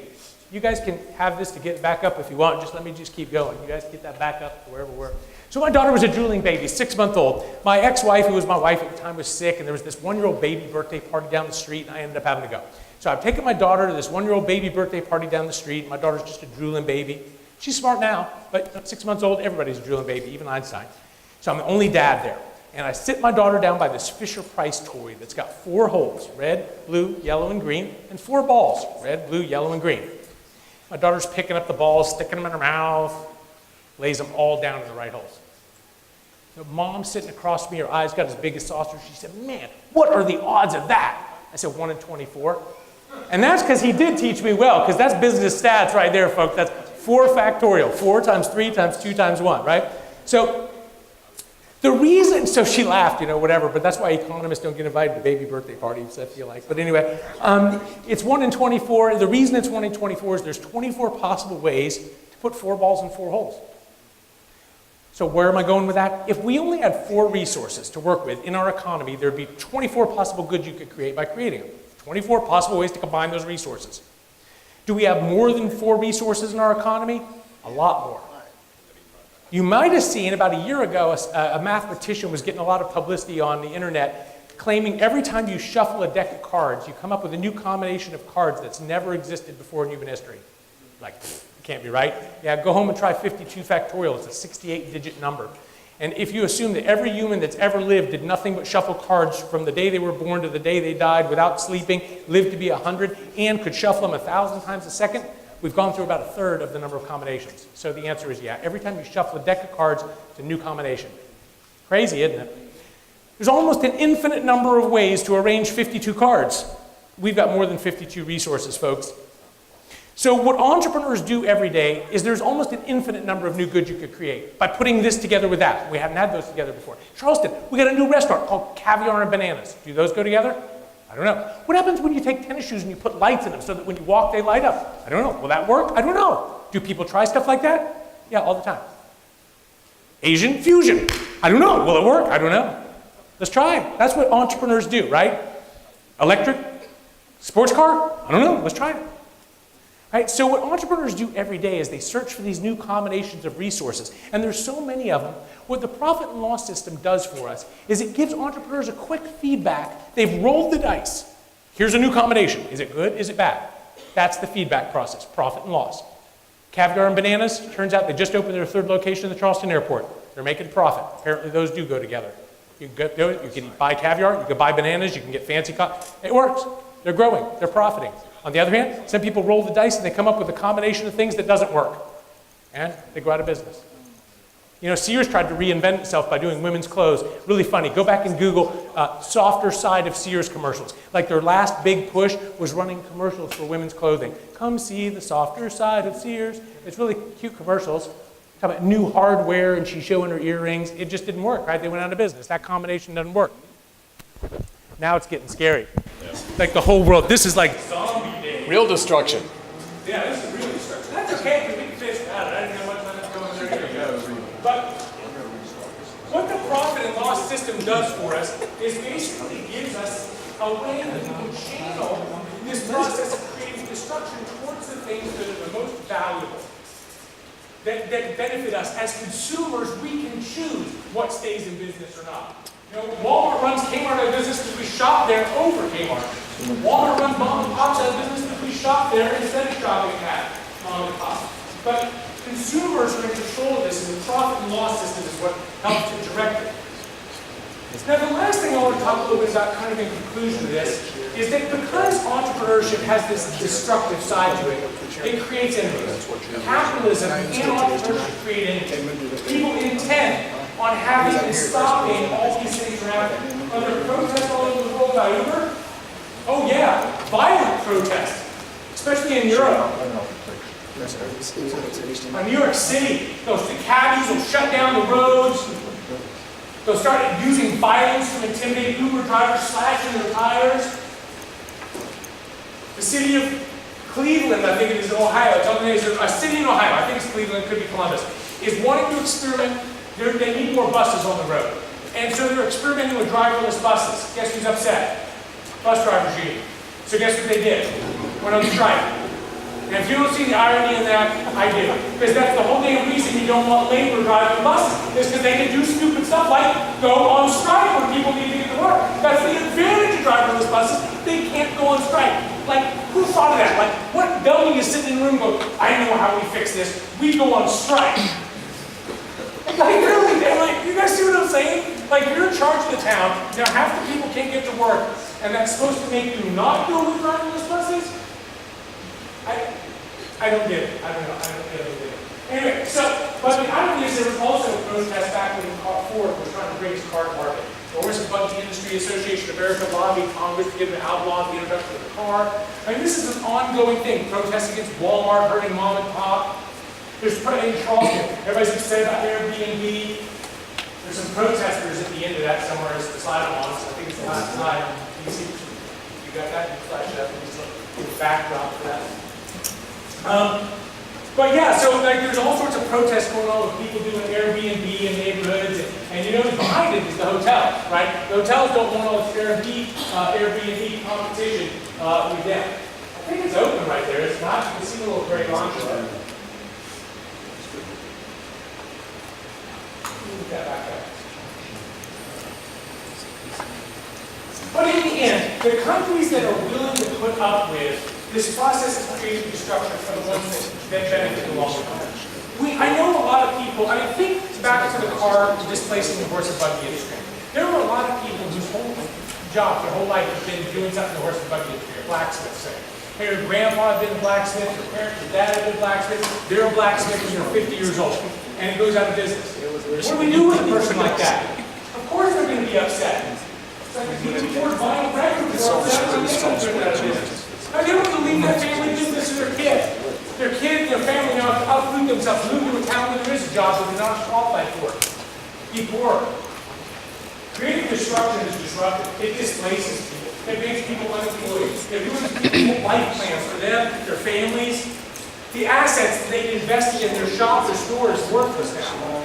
you guys can have this to get back up if you want. Just let me just keep going. You guys get that back up to wherever we're. So my daughter was a drooling baby, 6-month-old. My ex-wife, who was my wife at the time, was sick, and there was this 1-year-old baby birthday party down the street, and I ended up having to go. So I've taken my daughter to this 1-year-old baby birthday party down the street. My daughter's just a drooling baby. She's smart now, but 6 months old, everybody's a drooling baby, even Einstein. So I'm the only dad there. And I sit my daughter down by this Fisher-Price toy that's got 4 holes, red, blue, yellow, and green, and 4 balls, red, blue, yellow, and green. My daughter's picking up the balls, sticking them in her mouth, lays them all down in the right holes. The mom's sitting across from me, her eyes got as big as saucers. She said, man, what are the odds of that? I said, 1 in 24. And that's because he did teach me well, because that's business stats right there, folks. That's 4 factorial, 4 times 3 times 2 times 1, right? So the reason, so she laughed, whatever, but that's why economists don't get invited to baby birthday parties, I feel like. But anyway, it's 1 in 24. The reason it's 1 in 24 is there's 24 possible ways to put 4 balls in 4 holes. So where am I going with that? If we only had 4 resources to work with in our economy, there'd be 24 possible goods you could create by creating them. 24 possible ways to combine those resources. Do we have more than 4 resources in our economy? A lot more. You might have seen about a year ago, a mathematician was getting a lot of publicity on the internet claiming every time you shuffle a deck of cards, you come up with a new combination of cards that's never existed before in human history. Like, can't be right. Yeah, go home and try 52 factorial. It's a 68-digit number. And if you assume that every human that's ever lived did nothing but shuffle cards from the day they were born to the day they died without sleeping, lived to be 100, and could shuffle them 1,000 times a second, we've gone through about 1/3 of the number of combinations. So the answer is yeah. Every time you shuffle a deck of cards, it's a new combination. Crazy, isn't it? There's almost an infinite number of ways to arrange 52 cards. We've got more than 52 resources, folks. So what entrepreneurs do every day is there's almost an infinite number of new goods you could create by putting this together with that. We haven't had those together before. Charleston, we got a new restaurant called Caviar and Bananas. Do those go together? I don't know. What happens when you take tennis shoes and you put lights in them so that when you walk they light up? I don't know. Will that work? I don't know. Do people try stuff like that? Yeah, all the time. Asian fusion. I don't know. Will it work? I don't know. Let's try it. That's what entrepreneurs do, right? Electric? Sports car? I don't know. Let's try it. Right? So what entrepreneurs do every day is they search for these new combinations of resources. And there's so many of them. What the profit and loss system does for us is it gives entrepreneurs a quick feedback. They've rolled the dice. Here's a new combination. Is it good? Is it bad? That's the feedback process, profit and loss. Caviar and Bananas, turns out they just opened their 3rd location in the Charleston airport. They're making profit. Apparently those do go together. You can buy caviar, you can buy bananas, you can get fancy coffee. It works. They're growing. They're profiting. On the other hand, some people roll the dice and they come up with a combination of things that doesn't work. And they go out of business. You know, Sears tried to reinvent itself by doing women's clothes. Really funny. Go back and Google softer side of Sears commercials. Like their last big push was running commercials for women's clothing. Come see the softer side of Sears. It's really cute commercials. Talk about new hardware and she's showing her earrings. It just didn't work, right? They went out of business. That combination doesn't work. Now it's getting scary. Yeah. Like the whole world. This is like zombie day. Real destruction. Yeah, this is real destruction. That's okay, because we can finish that. I didn't know much time to go in there either. But what the profit and loss system does for us is basically gives us a way that we can channel this process of creating destruction towards the things that are the most valuable. That benefit us. As consumers, we can choose what stays in business or not. You know, Walmart runs Kmart out of business because we shop there over Kmart. Walmart runs mom and pops out of business because we shop there instead of shopping at mom and pop. But consumers are in control of this, and the profit and loss system is what helps to direct it. Now, the last thing I want to talk a little bit about, kind of in conclusion to this, is that because entrepreneurship has this destructive side to it, it creates enemies. Capitalism and entrepreneurship create enemies. People intend on having and stopping all these things from happening. Are there protests all over the world about Uber? Oh yeah, violent protests, especially in Europe. In New York City, the cabbies will shut down the roads. They'll start using violence to intimidate Uber drivers, slashing their tires. The city of Cleveland, I think it is in Ohio, there's a city in Ohio, I think it's Cleveland, it could be Columbus, is wanting to experiment. They need more buses on the road. And so they're experimenting with driverless buses. Guess who's upset? Bus drivers union. So guess what they did? Went on strike. And if you don't see the irony in that, I do. Because that's the whole damn reason you don't want labor driving buses. Is because they can do stupid stuff like go on strike when people need to get to work. That's the advantage of driverless buses. They can't go on strike. Like, who thought of that? Like, what dummy is sitting in the room going, I know how we fix this. We go on strike. Like, really, like, you guys see what I'm saying? Like, you're in charge of the town, now half the people can't get to work, and that's supposed to make you not go with driverless buses? I don't get it. I don't know. I don't get it. Anyway, so, but the irony is there was also a protest back when Ford was trying to bring his car market. The Horse and Buggy Industry Association of America lobbied Congress to get an outlaw the introduction of the car. I mean, this is an ongoing thing. Protests against Walmart hurting mom and pop. There's in Charleston, everybody's excited about Airbnb. There's some protesters at the end of that somewhere as the slide I'm on, so I think it's the last slide. You see, you got that? You flash it up and just a backdrop for that. But yeah, so like there's all sorts of protests going on with people doing Airbnb in neighborhoods, and you know behind it is the hotel, right? The hotels don't want all this Airbnb competition with them. I think it's open right there. It's not. You can see the little gray launcher there. That back up. But in the end, the countries that are willing to put up with this process of creating destruction are the ones that benefit in the long term. I know a lot of people, I mean, think back to the car displacing the horse and buggy industry. There were a lot of people whose whole job, their whole life, have been doing something in the horse and buggy industry, blacksmiths, say. Hey, your grandpa had been a blacksmith, your parents, your dad had been a blacksmith, they're a blacksmith when you're 50 years old, and it goes out of business. What do we do with a person like that? Of course they're going to be upset. It's like the people before buying records are upset when they don't get out of business. Now, they want to leave their family business to their kids. before. Creative destruction is disruptive. It displaces people. It makes people unemployed. It ruins people's life plans for them, their families. The assets that they invested in their shop, their store is worthless now.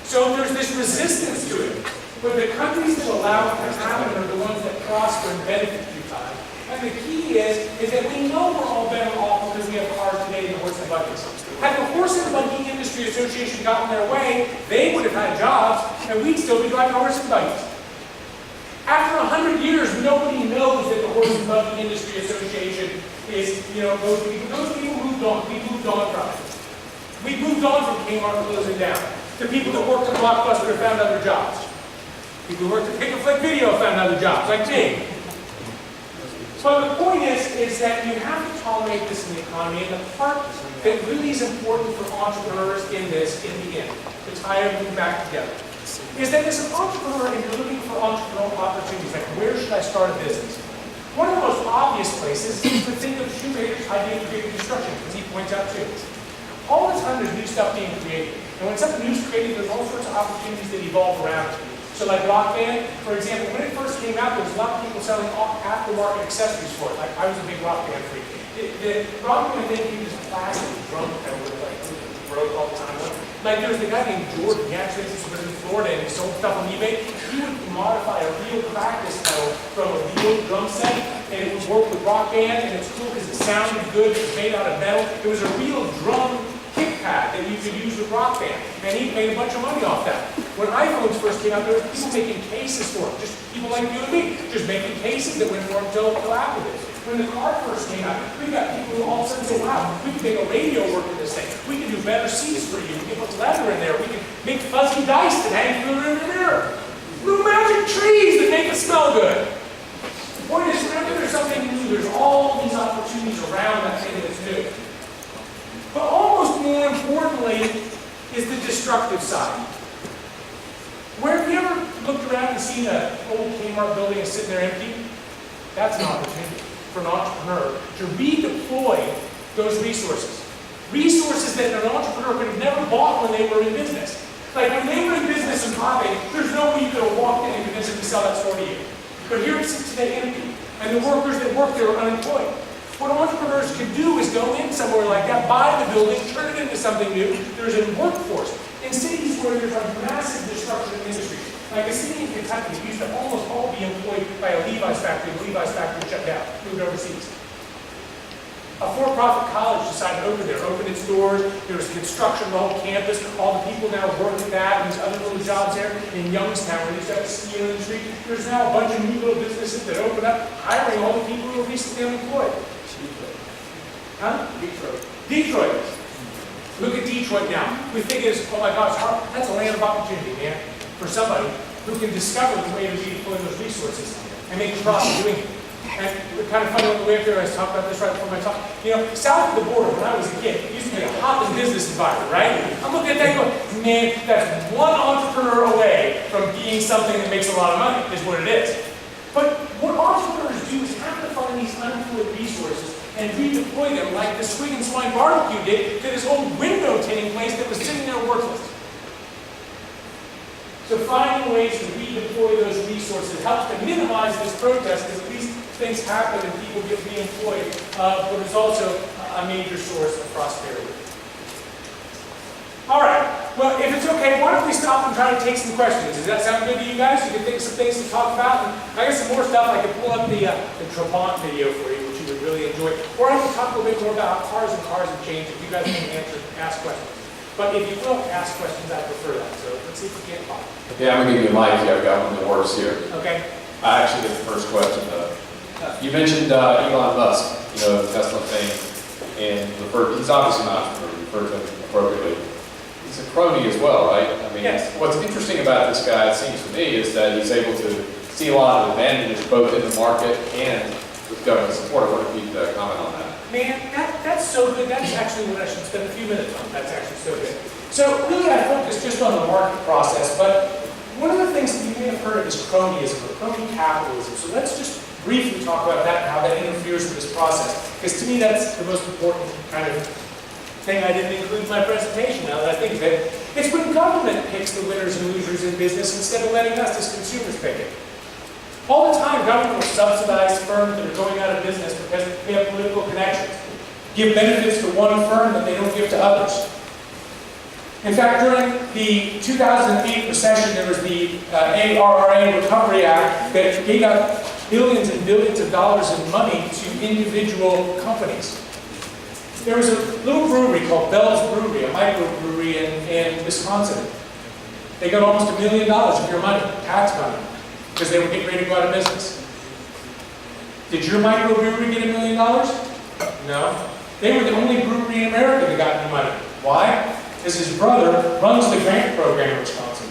So there's this resistance to it. But the countries that allow it to happen are the ones that prosper and benefit through time. And the key is that we know we're all better off because we have cars today than horse and buggies. Had the Horse and Buggy Industry Association gotten their way, they would have had jobs, and we'd still be driving horse and buggies. After 100 years, nobody knows that the Horse and Buggy Industry Association is, those people moved on. We moved on from it. We moved on from Kmart closing down. The people that worked at Blockbuster found other jobs. People who worked at Pick a Flick Video found other jobs, like me. So the point is that you have to tolerate this in the economy, and the part that really is important for entrepreneurs in this, in the end, to tie everything back together, is that as an entrepreneur, if you're looking for entrepreneurial opportunities, like where should I start a business? One of the most obvious places is to think of Schumpeter's idea of creative destruction, as he points out too. All the time there's new stuff being created. And when something new is created, there's all sorts of opportunities that evolve around it. So like Rock Band, for example, when it first came out, there was a lot of people selling aftermarket accessories for it. Like I was a big Rock Band freak. The Rock Band thing, he was plastic drum pedal with like broke all the time. Like there was the guy named Jordan, he actually was in Florida and he sold stuff on eBay. He would modify a real practice pedal from a real drum set, and it would work with Rock Band, and it's cool because it sounded good, it was made out of metal. It was a real drum kick pad that you could use with Rock Band, and he made a bunch of money off that. When iPhones first came out, there were people making cases for it, just people like you and me, just making cases that went for them until Apple did. When the car first came out, we got people who all of a sudden say, wow, we can make a radio work in this thing. We can do better seats for you. We can put leather in there. We can make fuzzy dice that hang through the mirror. Little magic trees that make it smell good. The point is, whenever there's something new, there's all these opportunities around that thing that's new. But almost more importantly is the destructive side. Where have you ever looked around and seen an old Kmart building and sitting there empty? That's an opportunity for an entrepreneur to redeploy those resources. Resources that an entrepreneur could have never bought when they were in business. Like when they were in business and popping, there's no way you could have walked in and convinced them to sell that store to you. But here it sits today empty, and the workers that work there are unemployed. What entrepreneurs can do is go in somewhere like that, buy the building, turn it into something new. There's a workforce. In cities where there's a massive destruction of industries, like a city in Kentucky that used to almost all be employed by a Levi's factory. The Levi's factory shut down, moved overseas. A for-profit college decided to open its doors. There was construction of the whole campus. All the people now work at that, and there's other little jobs there. In Youngstown, where they used to have the steel industry, there's now a bunch of new little businesses that open up, hiring all the people who were recently unemployed. Huh? Detroit. Look at Detroit now. We think it's, oh my gosh, that's a land of opportunity, man, for somebody who can discover the way to redeploy those resources and make a profit doing it. And it's kind of funny on the way up there, I was talking about this right before my talk. South of the border, when I was a kid, it used to be a hopping business environment, right? I'm looking at that going, man, that's one entrepreneur away from being something that makes a lot of money, is what it is. But what entrepreneurs do is have to find these unemployed resources and redeploy them like the Swig and Swine Barbecue did to this old window tinning place that was sitting there worthless. So finding ways to redeploy those resources helps to minimize this protest, because at least things happen and people get reemployed, but it's also a major source of prosperity. All right, well, if it's okay, why don't we stop and try to take some questions? Does that sound good to you guys? You can think of some things to talk about. And I got some more stuff. I can pull up the Trabant video for you, which you would really enjoy. Or I can talk a little bit more about cars and change if you guys can ask questions. But if you will ask questions, I prefer that. So let's see if we can't talk. Yeah, I'm going to give you a mic. Yeah, I've got one that works here. Okay. I actually get the first question. You mentioned Elon Musk, Tesla fame, and he's obviously not referred to him appropriately. He's a crony as well, right? I mean, yes. What's interesting about this guy, it seems to me, is that he's able to see a lot of advantages both in the market and with government support. I wonder if you'd comment on that. Man, that's so good. That's actually what I should spend a few minutes on. That's actually so good. So really I focus just on the market process, but one of the things that you may have heard of is cronyism or crony capitalism. So let's just briefly talk about that and how that interferes with this process. Because to me that's the most important kind of thing I didn't include in my presentation now that I think of it. It's when government picks the winners and losers in business instead of letting us as consumers pick it. All the time, government will subsidize firms that are going out of business because they have political connections. Give benefits to one firm that they don't give to others. In fact, during the 2008 recession, there was the ARRA Recovery Act that gave out billions and billions of dollars in money to individual companies. There was a little brewery called Bell's Brewery, a microbrewery in Wisconsin. They got almost $1 million of your money, tax money, because they were getting ready to go out of business. Did your microbrewery get $1 million? No. They were the only brewery in America that got any money. Why? Because his brother runs the grant program in Wisconsin.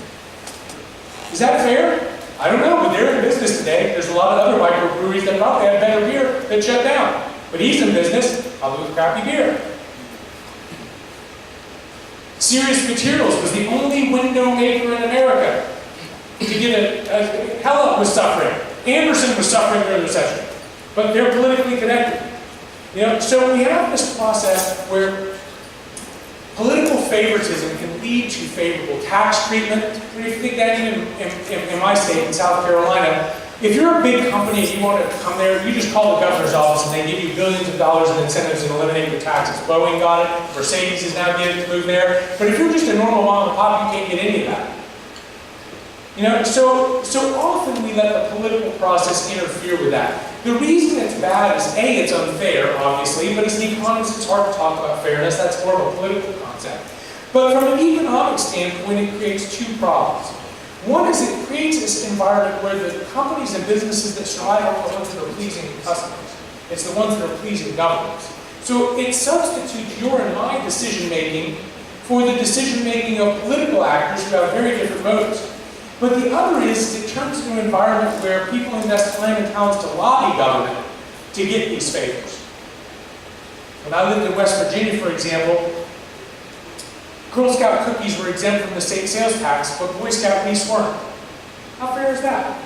Is that fair? I don't know, but they're in business today. There's a lot of other microbreweries that probably have better beer that shut down. But he's in business, probably with crappy beer. Serious Materials was the only window maker in America to get Hella was suffering. Anderson was suffering during the recession. But they're politically connected. So we have this process where political favoritism can lead to favorable tax treatment. If you think that even in my state, in South Carolina, if you're a big company and you want to come there, you just call the governor's office and they give you billions of dollars in incentives and eliminate your taxes. Boeing got it, Mercedes is now getting to move there. But if you're just a normal mom and pop, you can't get any of that. So often we let the political process interfere with that. The reason it's bad is A, it's unfair, obviously, but as an economist, it's hard to talk about fairness. That's more of a political concept. But from an economic standpoint, it creates two problems. One is it creates this environment where the companies and businesses that strive are the ones that are pleasing customers. It's the ones that are pleasing governments. So it substitutes your and my decision-making for the decision-making of political actors who have very different motives. But the other is it turns into an environment where people invest time and talents to lobby government to get these favors. When I lived in West Virginia, for example, Girl Scout cookies were exempt from the state sales tax, but Boy Scout geese weren't. How fair is that?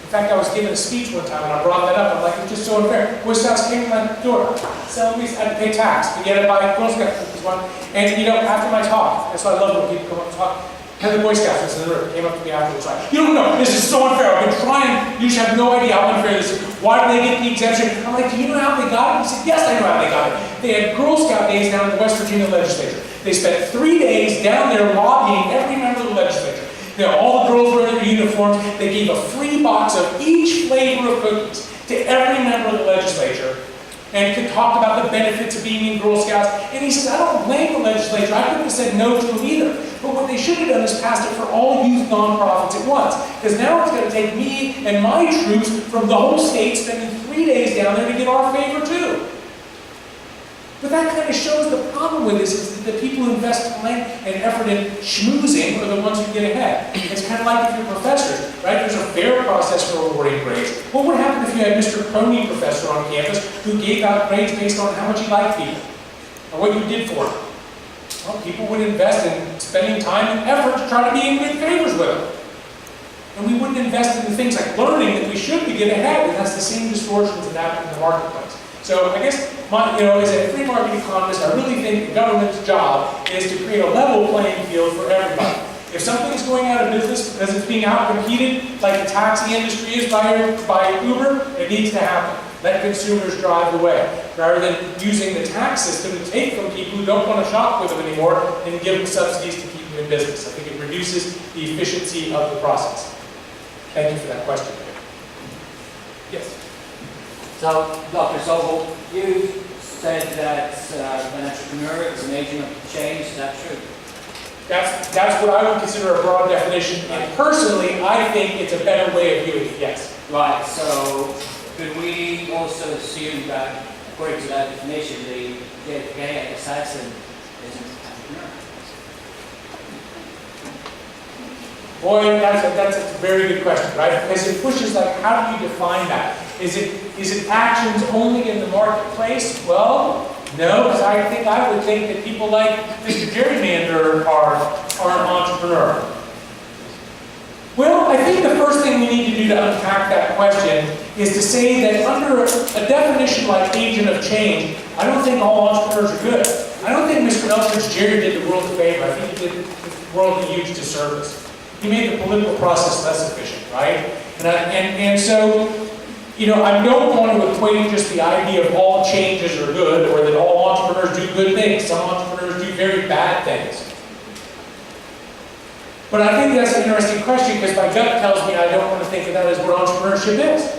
In fact, I was giving a speech one time and I brought that up. I'm like, it's just so unfair. Boy Scouts came to my door, selling these, I had to pay tax to get it by Girl Scout cookies one. And after my talk, that's why I love when people come up and talk. And the Boy Scouts was in the room, came up to me afterwards like, you don't know, this is so unfair. I've been trying, you just have no idea how unfair this is. Why do they get the exemption? I'm like, do you know how they got it? He said, yes, I know how they got it. They had Girl Scout days down in the West Virginia legislature. They spent 3 days down there lobbying every member of the legislature. All the girls were in their uniforms. They gave a free box of each flavor of cookies to every member of the legislature and could talk about the benefits of being in Girl Scouts. And he says, I don't blame the legislature. I couldn't have said no to them either. But what they should have done is passed it for all youth nonprofits at once. Because now it's going to take me and my troops from the whole state spending 3 days down there to get our favor too. But that kind of shows the problem with this is that the people who invest time and effort in schmoozing are the ones who get ahead. It's kind of like if you're professors, right? There's a fair process for awarding grades. What would happen if you had Mr. Crony professor on campus who gave out grades based on how much he liked people or what you did for him? Well, people would invest in spending time and effort to try to be in good favors with him. And we wouldn't invest in the things like learning that we should to get ahead, and that's the same distortions that happen in the marketplace. So I guess, as a free market economist, I really think the government's job is to create a level playing field for everybody. If something is going out of business because it's being outcompeted, like the taxi industry is by Uber, it needs to happen. Let consumers drive the way, rather than using the tax system to take from people who don't want to shop with them anymore and give them subsidies to keep them in business. I think it reduces the efficiency of the process. Thank you for that question. Yes? So, Dr. Sobel, you said that an entrepreneur is an agent of change. Is that true? That's what I would consider a broad definition. And personally, I think it's a better way of viewing it, yes. Right, so could we also assume that, according to that definition, the JFK assassin is an entrepreneur? Boy, that's a very good question, right? Because it pushes like, how do you define that? Is it actions only in the marketplace? Well, no, because I would think that people like Mr. Gerrymander are an entrepreneur. Well, I think the first thing we need to do to unpack that question is to say that under a definition like agent of change, I don't think all entrepreneurs are good. I don't think Mr. Elkridge Jerry did the world a favor. I think he did the world a huge disservice. He made the political process less efficient, right? And so, you know, I don't want to equate just the idea of all changes are good or that all entrepreneurs do good things. Some entrepreneurs do very bad things. But I think that's an interesting question because my gut tells me I don't want to think of that as what entrepreneurship is.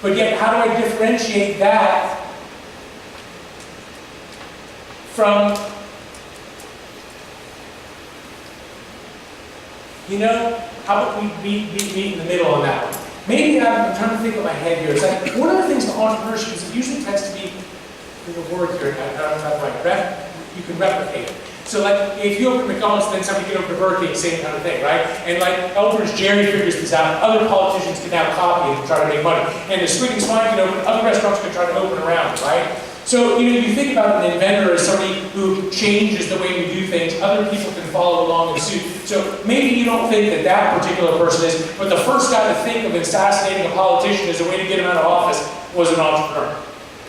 But yet, how do I differentiate that from, you know, how about we meet in the middle on that one? Maybe I'm trying to think of my head here. It's like, one of the things to entrepreneurship is it usually tends to be, there's a word here, I don't know if right, you can replicate it. So like, if you open McDonald's, then somebody can open a Burger King, same kind of thing, right? And like, Elkridge Jerry figures this out, other politicians can now copy it and try to make money. And the Squeaking Swine can open, other restaurants can try to open around it, right? So, you know, you think about an inventor as somebody who changes the way we do things, other people can follow along and suit. So maybe you don't think that that particular person is, but the first guy to think of assassinating a politician as a way to get him out of office was an entrepreneur.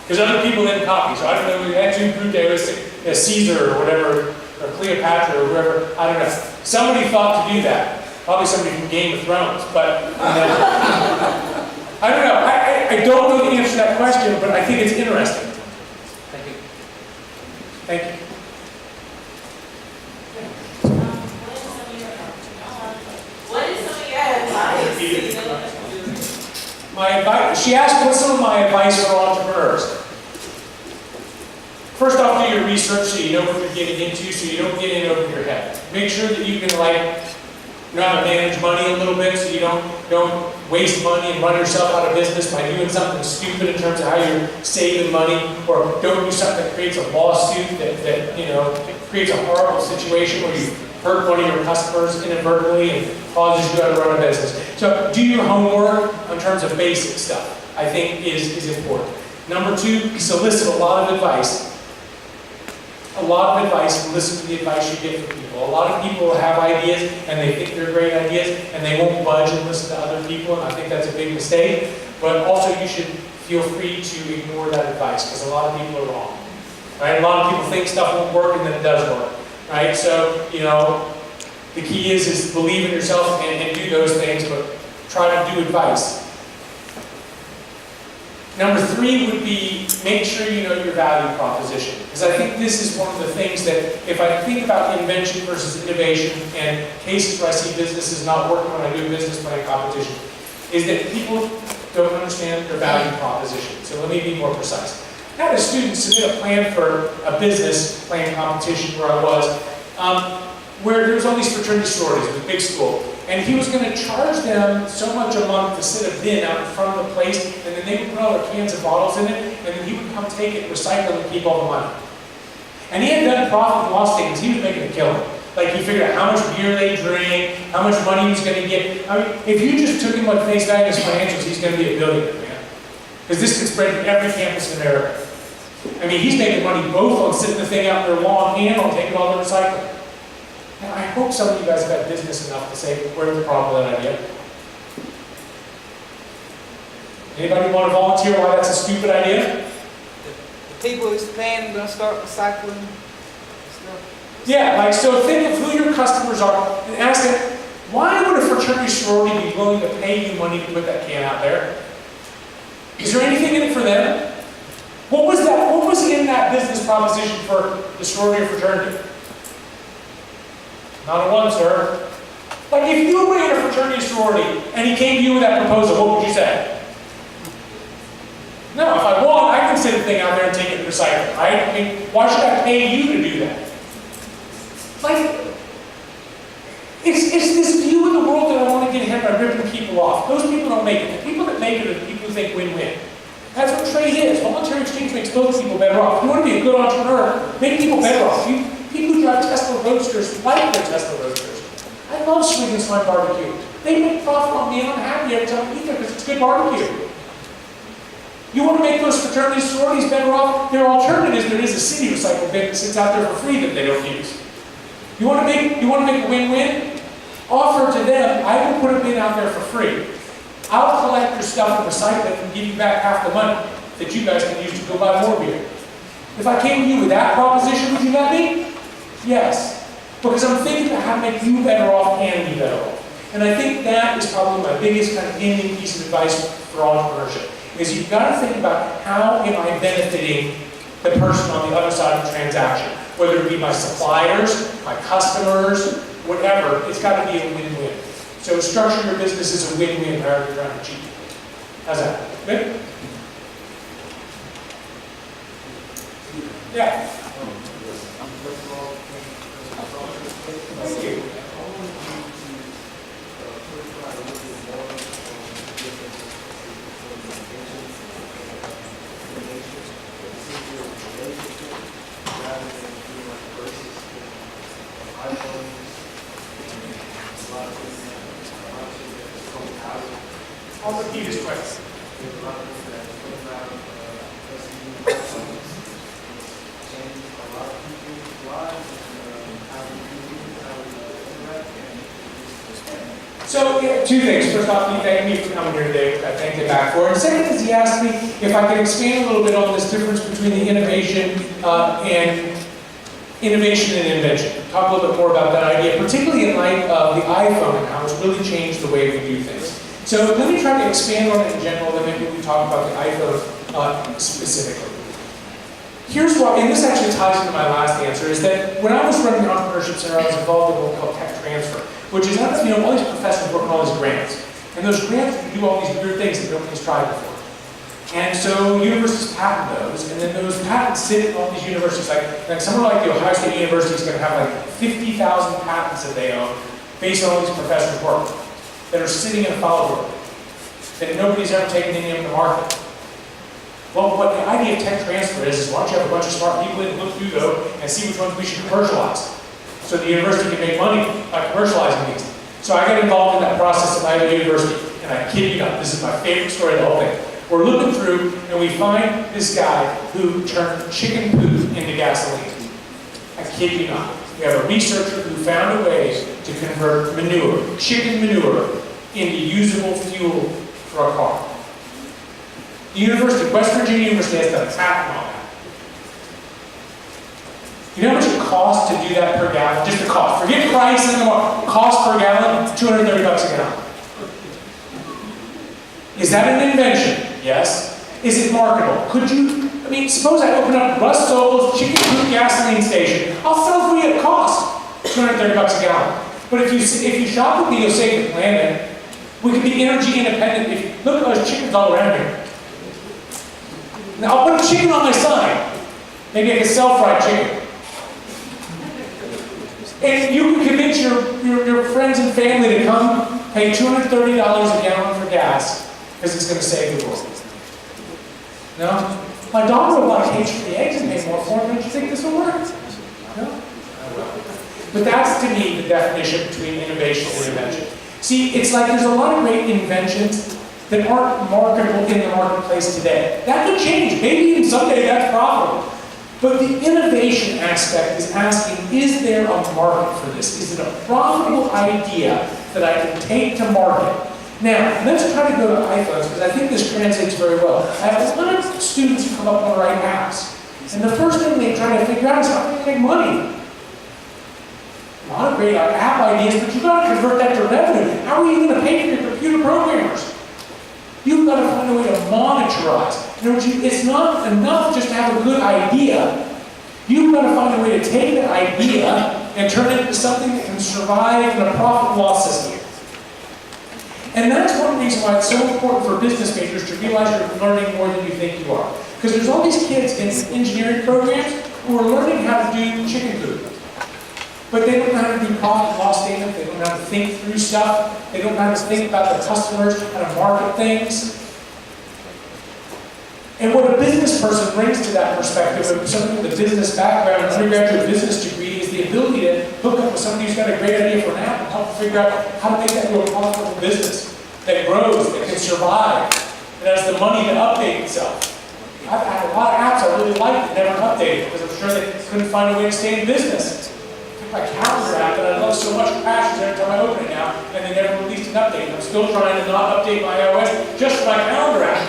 Because other people didn't copy. So I don't know, Antoine Brute was Caesar or whatever, or Cleopatra or whoever, I don't know. Somebody thought to do that. Probably somebody from Game of Thrones, but I don't know. I don't know the answer to that question, but I think it's interesting. Thank you. Thank you. What is some of your advice? My advice, she asked what's some of my advice for entrepreneurs. First off, do your research so you know what you're getting into, so you don't get in over your head. Make sure that you can know how to manage money a little bit so you don't waste money and run yourself out of business by doing something stupid in terms of how you're saving money, or don't do something that creates a lawsuit that you know, creates a horrible situation where you hurt one of your customers inadvertently and causes you to run a business. So do your homework in terms of basic stuff, I think is important. Number two, solicit a lot of advice. A lot of advice, and listen to the advice you get from people. A lot of people have ideas, and they think they're great ideas, and they won't budge and listen to other people, and I think that's a big mistake. But also, you should feel free to ignore that advice, because a lot of people are wrong. Right? A lot of people think stuff won't work, and then it does work. Right? So, you know, the key is believe in yourself and do those things, but try to do advice. Number three would be make sure you know your value proposition. Because I think this is one of the things that, if I think about invention versus innovation and cases where I see businesses not working when I do business plan competition, is that people don't understand their value proposition. So let me be more precise. I had a student submit a plan for a business plan competition where I was, where there was all these fraternity sororities, it was a big school. And he was going to charge them so much a month to sit a bin out in front of the place, and then they would put all their cans and bottles in it, and then he would come take it, recycle it, and keep all the money. And he had done profit and loss statements. He was making a killing. Like, he figured out how much beer they drink, how much money he was going to get. I mean, if you just took him on face value as financials, he's going to be a billionaire, man. Because this can spread to every campus in America. I mean, he's making money both on sitting the thing out in their lawn and on taking all the recycling. Now, I hope some of you guys have had business enough to say, where's the problem with that idea? Anybody want to volunteer why that's a stupid idea? The people who's paying are going to start recycling stuff. Yeah, like, so think of who your customers are and ask them, why would a fraternity sorority be willing to pay you money to put that can out there? Is there anything in it for them? What was in that business proposition for the sorority or fraternity? Not a one, sir. Like, if you were in a fraternity sorority and he came to you with that proposal, what would you say? No, if I want, I can sit the thing out there and take it and recycle it, right? I mean, why should I pay you to do that? Like, it's this view of the world that I want to get ahead by ripping people off. Those people don't make it. The people that make it are the people who think win-win. That's what trade is. Voluntary exchange makes both people better off. If you want to be a good entrepreneur, make people better off. People who drive Tesla Roadsters like their Tesla Roadsters. I love Squeaking Swine barbecue. They make profit on me and I'm happy every time I eat there because it's good barbecue. You want to make those fraternity sororities better off? Their alternative is there is a city recycle bin that sits out there for free that they don't use. You want to make a win-win? Offer to them, I will put a bin out there for free. I'll collect your stuff and recycle it and give you back half the money that you guys can use to go buy more beer. If I came to you with that proposition, would you let me? Yes. Because I'm thinking about how to make you better off and me better off. And I think that is probably my biggest kind of ending piece of advice for entrepreneurship, is you've got to think about how am I benefiting the person on the other side of the transaction, whether it be my suppliers, my customers, whatever. It's got to be a win-win. So structure your business as a win-win rather than trying to cheat. How's that? Good? Yeah. Thank you. I'll repeat his question. So, yeah, two things. First off, he thanked me for coming here today, which I thank him back for. And second is he asked me if I could expand a little bit on this difference between the innovation and invention. Talk a little bit more about that idea, particularly in light of the iPhone and how it's really changed the way we do things. So let me try to expand on it in general, then maybe we talk about the iPhone specifically. Here's why, and this actually ties into my last answer, is that when I was running the Entrepreneurship Center, I was involved in what we call tech transfer, which is, all these professors work on all these grants. And those grants can do all these weird things that nobody's tried before. And so universities patent those, and then those patents sit on these universities. Like somewhere like the Ohio State University is going to have like 50,000 patents that they own based on all these professors' work that are sitting in a file drawer that nobody's ever taken any of them to market. Well, what the idea of tech transfer is why don't you have a bunch of smart people in, look through those, and see which ones we should commercialize. So the university can make money by commercializing these. So I got involved in that process at Iowa University, and I kid you not, this is my favorite story of the whole thing. We're looking through, and we find this guy who turned chicken poop into gasoline. I kid you not. We have a researcher who found a way to convert manure, chicken manure, into usable fuel for a car. The University, West Virginia University has done a patent on that. You know how much it costs to do that per gallon? Just the cost. Forget price and the cost per gallon, $230 a gallon. Is that an invention? Yes. Is it marketable? Could you, suppose I open up Russ Sobel's chicken coop gasoline station. I'll sell for you at cost, $230 a gallon. But if you shop with me, you'll save the planet. We could be energy independent. Look at those chickens all around here. Now I'll put a chicken on my sign. Maybe I can sell fried chicken. And you can convince your friends and family to come pay $230 a gallon for gas because it's going to save the world. No? My daughter will buy cage for the eggs and pay more for them. Don't you think this will work? No? But that's, to me, the definition between innovation and invention. See, it's like there's a lot of great inventions that aren't marketable in the marketplace today. That could change. Maybe even someday that's profitable. But the innovation aspect is asking, is there a market for this? Is it a profitable idea that I can take to market? Now, let's try to go to iPhones, because I think this translates very well. I have a lot of students who come up on the right apps. And the first thing they try to figure out is how to make money. A lot of great app ideas, but you've got to convert that to revenue. How are you going to pay for your computer programmers? You've got to find a way to monetize. It's not enough just to have a good idea. You've got to find a way to take that idea and turn it into something that can survive in a profit and loss system. And that's one reason why it's so important for business majors to realize you're learning more than you think you are. Because there's all these kids in engineering programs who are learning how to do chicken coop. But they don't know how to do profit and loss statement. They don't know how to think through stuff. They don't know how to think about their customers, how to market things. And what a business person brings to that perspective of somebody with a business background, an undergraduate business degree, is the ability to hook up with somebody who's got a great idea for an app and help figure out how to make that into a profitable business that grows, that can survive, that has the money to update itself. I've had a lot of apps I really liked that never updated because I'm sure they couldn't find a way to stay in business. my calendar app that I love so much crashes every time I open it now, and they never released an update. I'm still trying to not update my iOS just for my calendar app.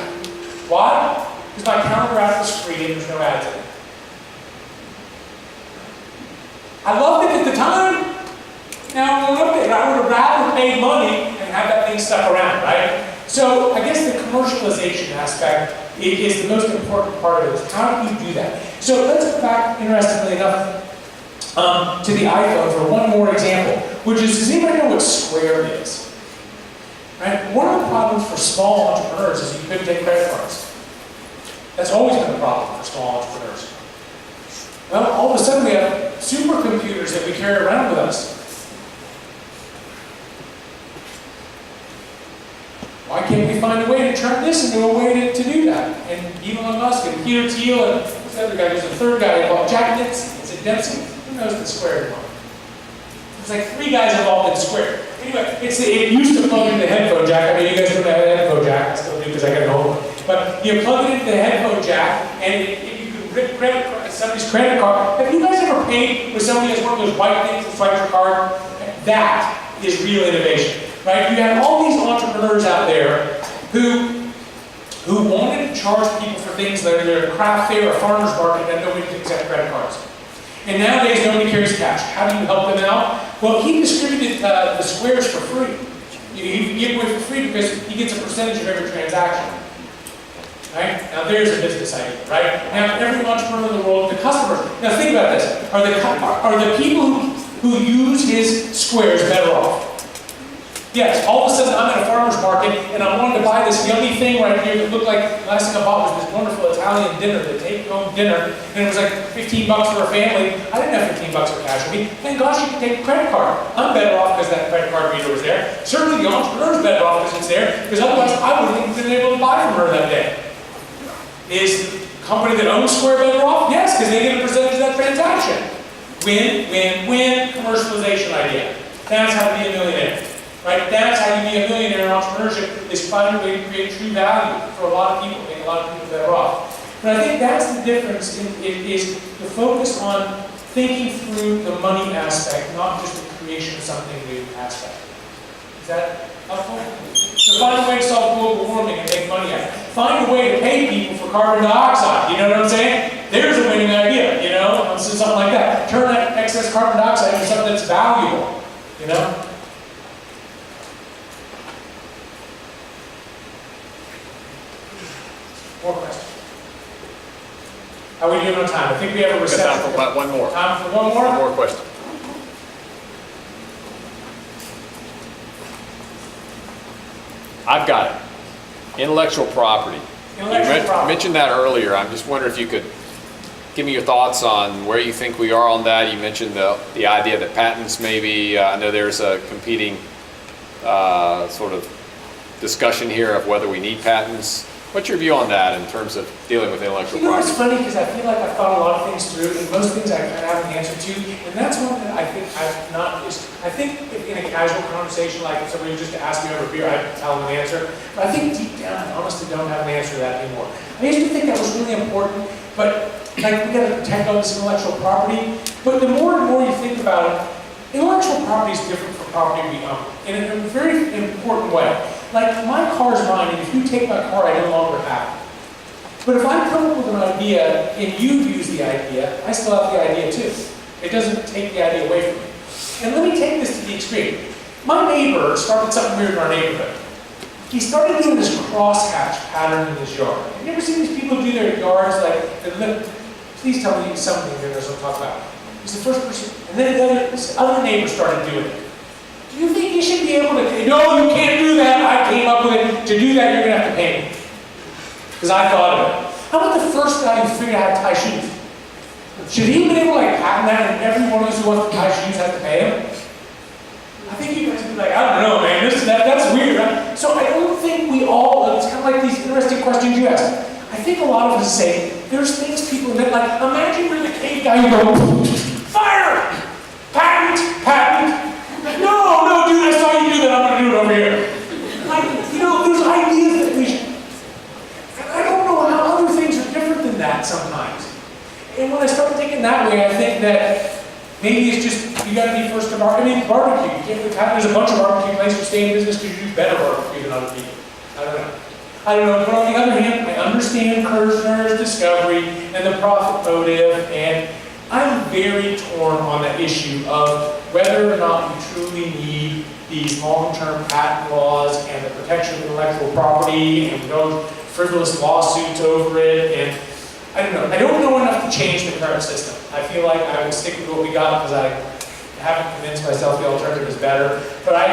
Why? Because my calendar app is free and there's no ads in it. I loved it at the time. Now I won't update. I would have rather paid money and have that thing stuck around, right? So I guess the commercialization aspect is the most important part of this. How do you do that? So let's go back, interestingly enough, to the iPhone for one more example, which is, does anybody know what Square is? Right? One of the problems for small entrepreneurs is you couldn't take credit cards. That's always been a problem for small entrepreneurs. Well, all of a sudden we have supercomputers that we carry around with us. Why can't we find a way to turn this into a way to do that? And Elon Musk and Peter Thiel and what's the other guy? There's a third guy called Jack Dempsey. Is it Dempsey? Who knows the Square anymore? There's like 3 guys involved in Square. Anyway, it used to plug into the headphone jack. I mean, you guys don't have a headphone jack. I still do because I got an old one. But you plug it into the headphone jack, and if you can rip somebody's credit card. Have you guys ever paid with somebody that's one of those white things that swipes your card? That is real innovation. Right? You have all these entrepreneurs out there who wanted to charge people for things that are a craft fair or a farmer's market that nobody can accept credit cards. And nowadays nobody carries cash. How do you help them out? Well, he distributed the squares for free. He gave away for free because he gets a percentage of every transaction. Right? Now there's a business idea, right? Now every entrepreneur in the world, the customers. Now think about this: are the people who use his squares better off? Yes, all of a sudden I'm at a farmer's market and I wanted to buy this yummy thing right here that looked like, the last thing I bought was this wonderful Italian dinner, the take-home dinner, and it was like $15 for a family. I didn't have $15 for cash with me. Thank gosh you could take a credit card. I'm better off because that credit card reader was there. Certainly the entrepreneur's better off because it's there, because otherwise I wouldn't have been able to buy from her that day. Is the company that owns Square better off? Yes, because they get a percentage of that transaction. Win, win, win, commercialization idea. That's how to be a millionaire. Right? That's how you be a millionaire in entrepreneurship, is find a way to create true value for a lot of people, make a lot of people better off. But I think that's the difference, is the focus on thinking through the money aspect, not just the creation of something new aspect. Is that helpful? So find a way to solve global warming and make money out of it. Find a way to pay people for carbon dioxide, you know what I'm saying? There's a winning idea, you know? So something like that. Turn that excess carbon dioxide into something that's valuable, you know? More questions? How are we doing on time? I think we have a reception. Got time for about one more. Time for one more? One more question. I've got it. Intellectual property. Intellectual property. Mentioned that earlier. I'm just wondering if you could give me your thoughts on where you think we are on that. You mentioned the idea that patents maybe, I know there's a competing sort of discussion here of whether we need patents. What's your view on that in terms of dealing with intellectual You know, property? it's funny because I feel like I've thought a lot of things through, and most things I kind of have an answer to, and that's one that I think I've not, I think if in a casual conversation, like if somebody was just to ask me over beer, I'd tell them an answer, but I think deep down, I honestly don't have an answer to that anymore. I used to think that was really important, but like we got to protect all this intellectual property, but the more and more you think about it, intellectual property is different from property we own, in a very important way. Like, my car's mine, and if you take my car, I no longer have it. But if I come up with an idea, and you use the idea, I still have the idea too. It doesn't take the idea away from me. And let me take this to the extreme. My neighbor started something weird in our neighborhood. He started doing this crosshatch pattern in his yard. Have you ever seen these people do their yards, like, please tell me something here that's what I'm talking about. He's the first person, and then this other neighbor started doing it. Do you think you should be able to, no, you can't do that, I came up with it, to do that you're going to have to pay me. Because I thought of it. How about the first guy who figured out how to tie shoes? Should he have been able to patent that and every one of us who wants to tie shoes has to pay him? I think you guys would be like, I don't know man, that's weird, right? So I don't think we all, it's kind of like these interesting questions you ask. I think a lot of us say, there's things people invent, like imagine you're the cave guy who goes, fire! Patent! No, dude, I saw you do that, I'm going to do it over here. Like, you know, there's ideas that we should, and I don't know how other things are different than that sometimes. And when I start thinking that way, I think that maybe it's just you gotta be first to market. I mean, barbecue, you can't, there's a bunch of barbecue places who stay in business because you do better barbecue than other people. I don't know, but on the other hand, I understand Kirshner's discovery and the profit motive, and I'm very torn on the issue of whether or not we truly need these long-term patent laws and the protection of intellectual property and no frivolous lawsuits over it. And I don't know enough to change the current system. I feel like I will stick with what we got because I haven't convinced myself the alternative is better. But I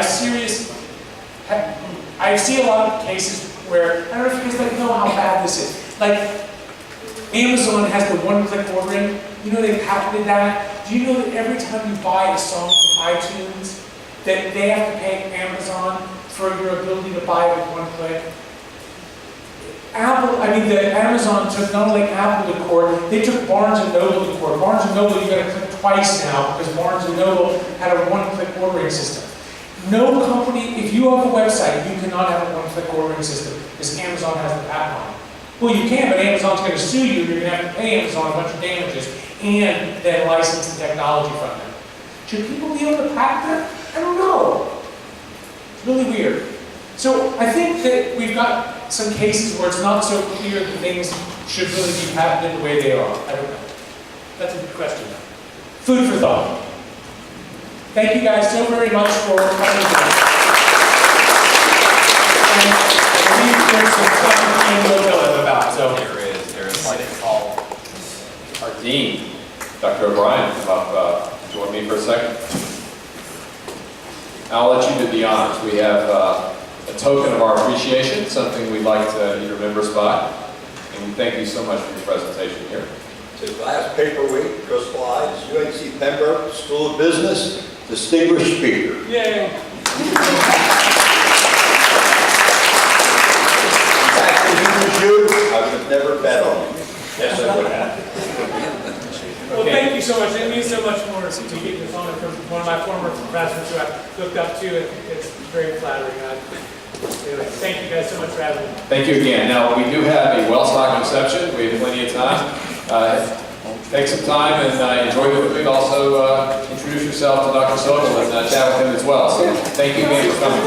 see a lot of cases where, I don't know if you guys know how bad this is. Like, Amazon has the one-click ordering. You know they patented that? Do you know that every time you buy a song from iTunes, that they have to pay Amazon for your ability to buy it with one click? Amazon took not only Apple to court, they took Barnes & Noble to court. Barnes & Noble, you gotta click twice now because Barnes & Noble had a one-click ordering system. No company, if you have a website, you cannot have a one-click ordering system because Amazon has the patent on it. Well, you can, but Amazon's going to sue you. You're going to have to pay Amazon a bunch of damages and then license the technology from them. Should people be able to patent that? I don't know. It's really weird. So I think that we've got some cases where it's not so clear that things should really be patented the way they are. I don't know. That's a good question. Food for thought. Thank you guys so very much for coming today. And I believe there's some stuff we'll tell them about. So There is. I'd like to call our dean, Dr. O'Brien, come up and join me for a second. I'll let you do the honors. We have a token of our appreciation, something we'd like to be remembered by. And we thank you so much for your presentation here. His last paper week, Chris Wise, UNC Pembroke School of Business, distinguished speaker. Yay. Back when he was you, I would have never bet on him. Yes, I would have. Well, thank you so much. It means so much more to get this honor from one of my former professors who I looked up to, and it's very flattering. Anyway, thank you guys so much for having me. Thank you again. Now, we do have a well-stocked reception. We have plenty of time. Take some time and enjoy the food. Also, introduce yourself to Dr. Sobel and chat with him as well. So thank you again for coming.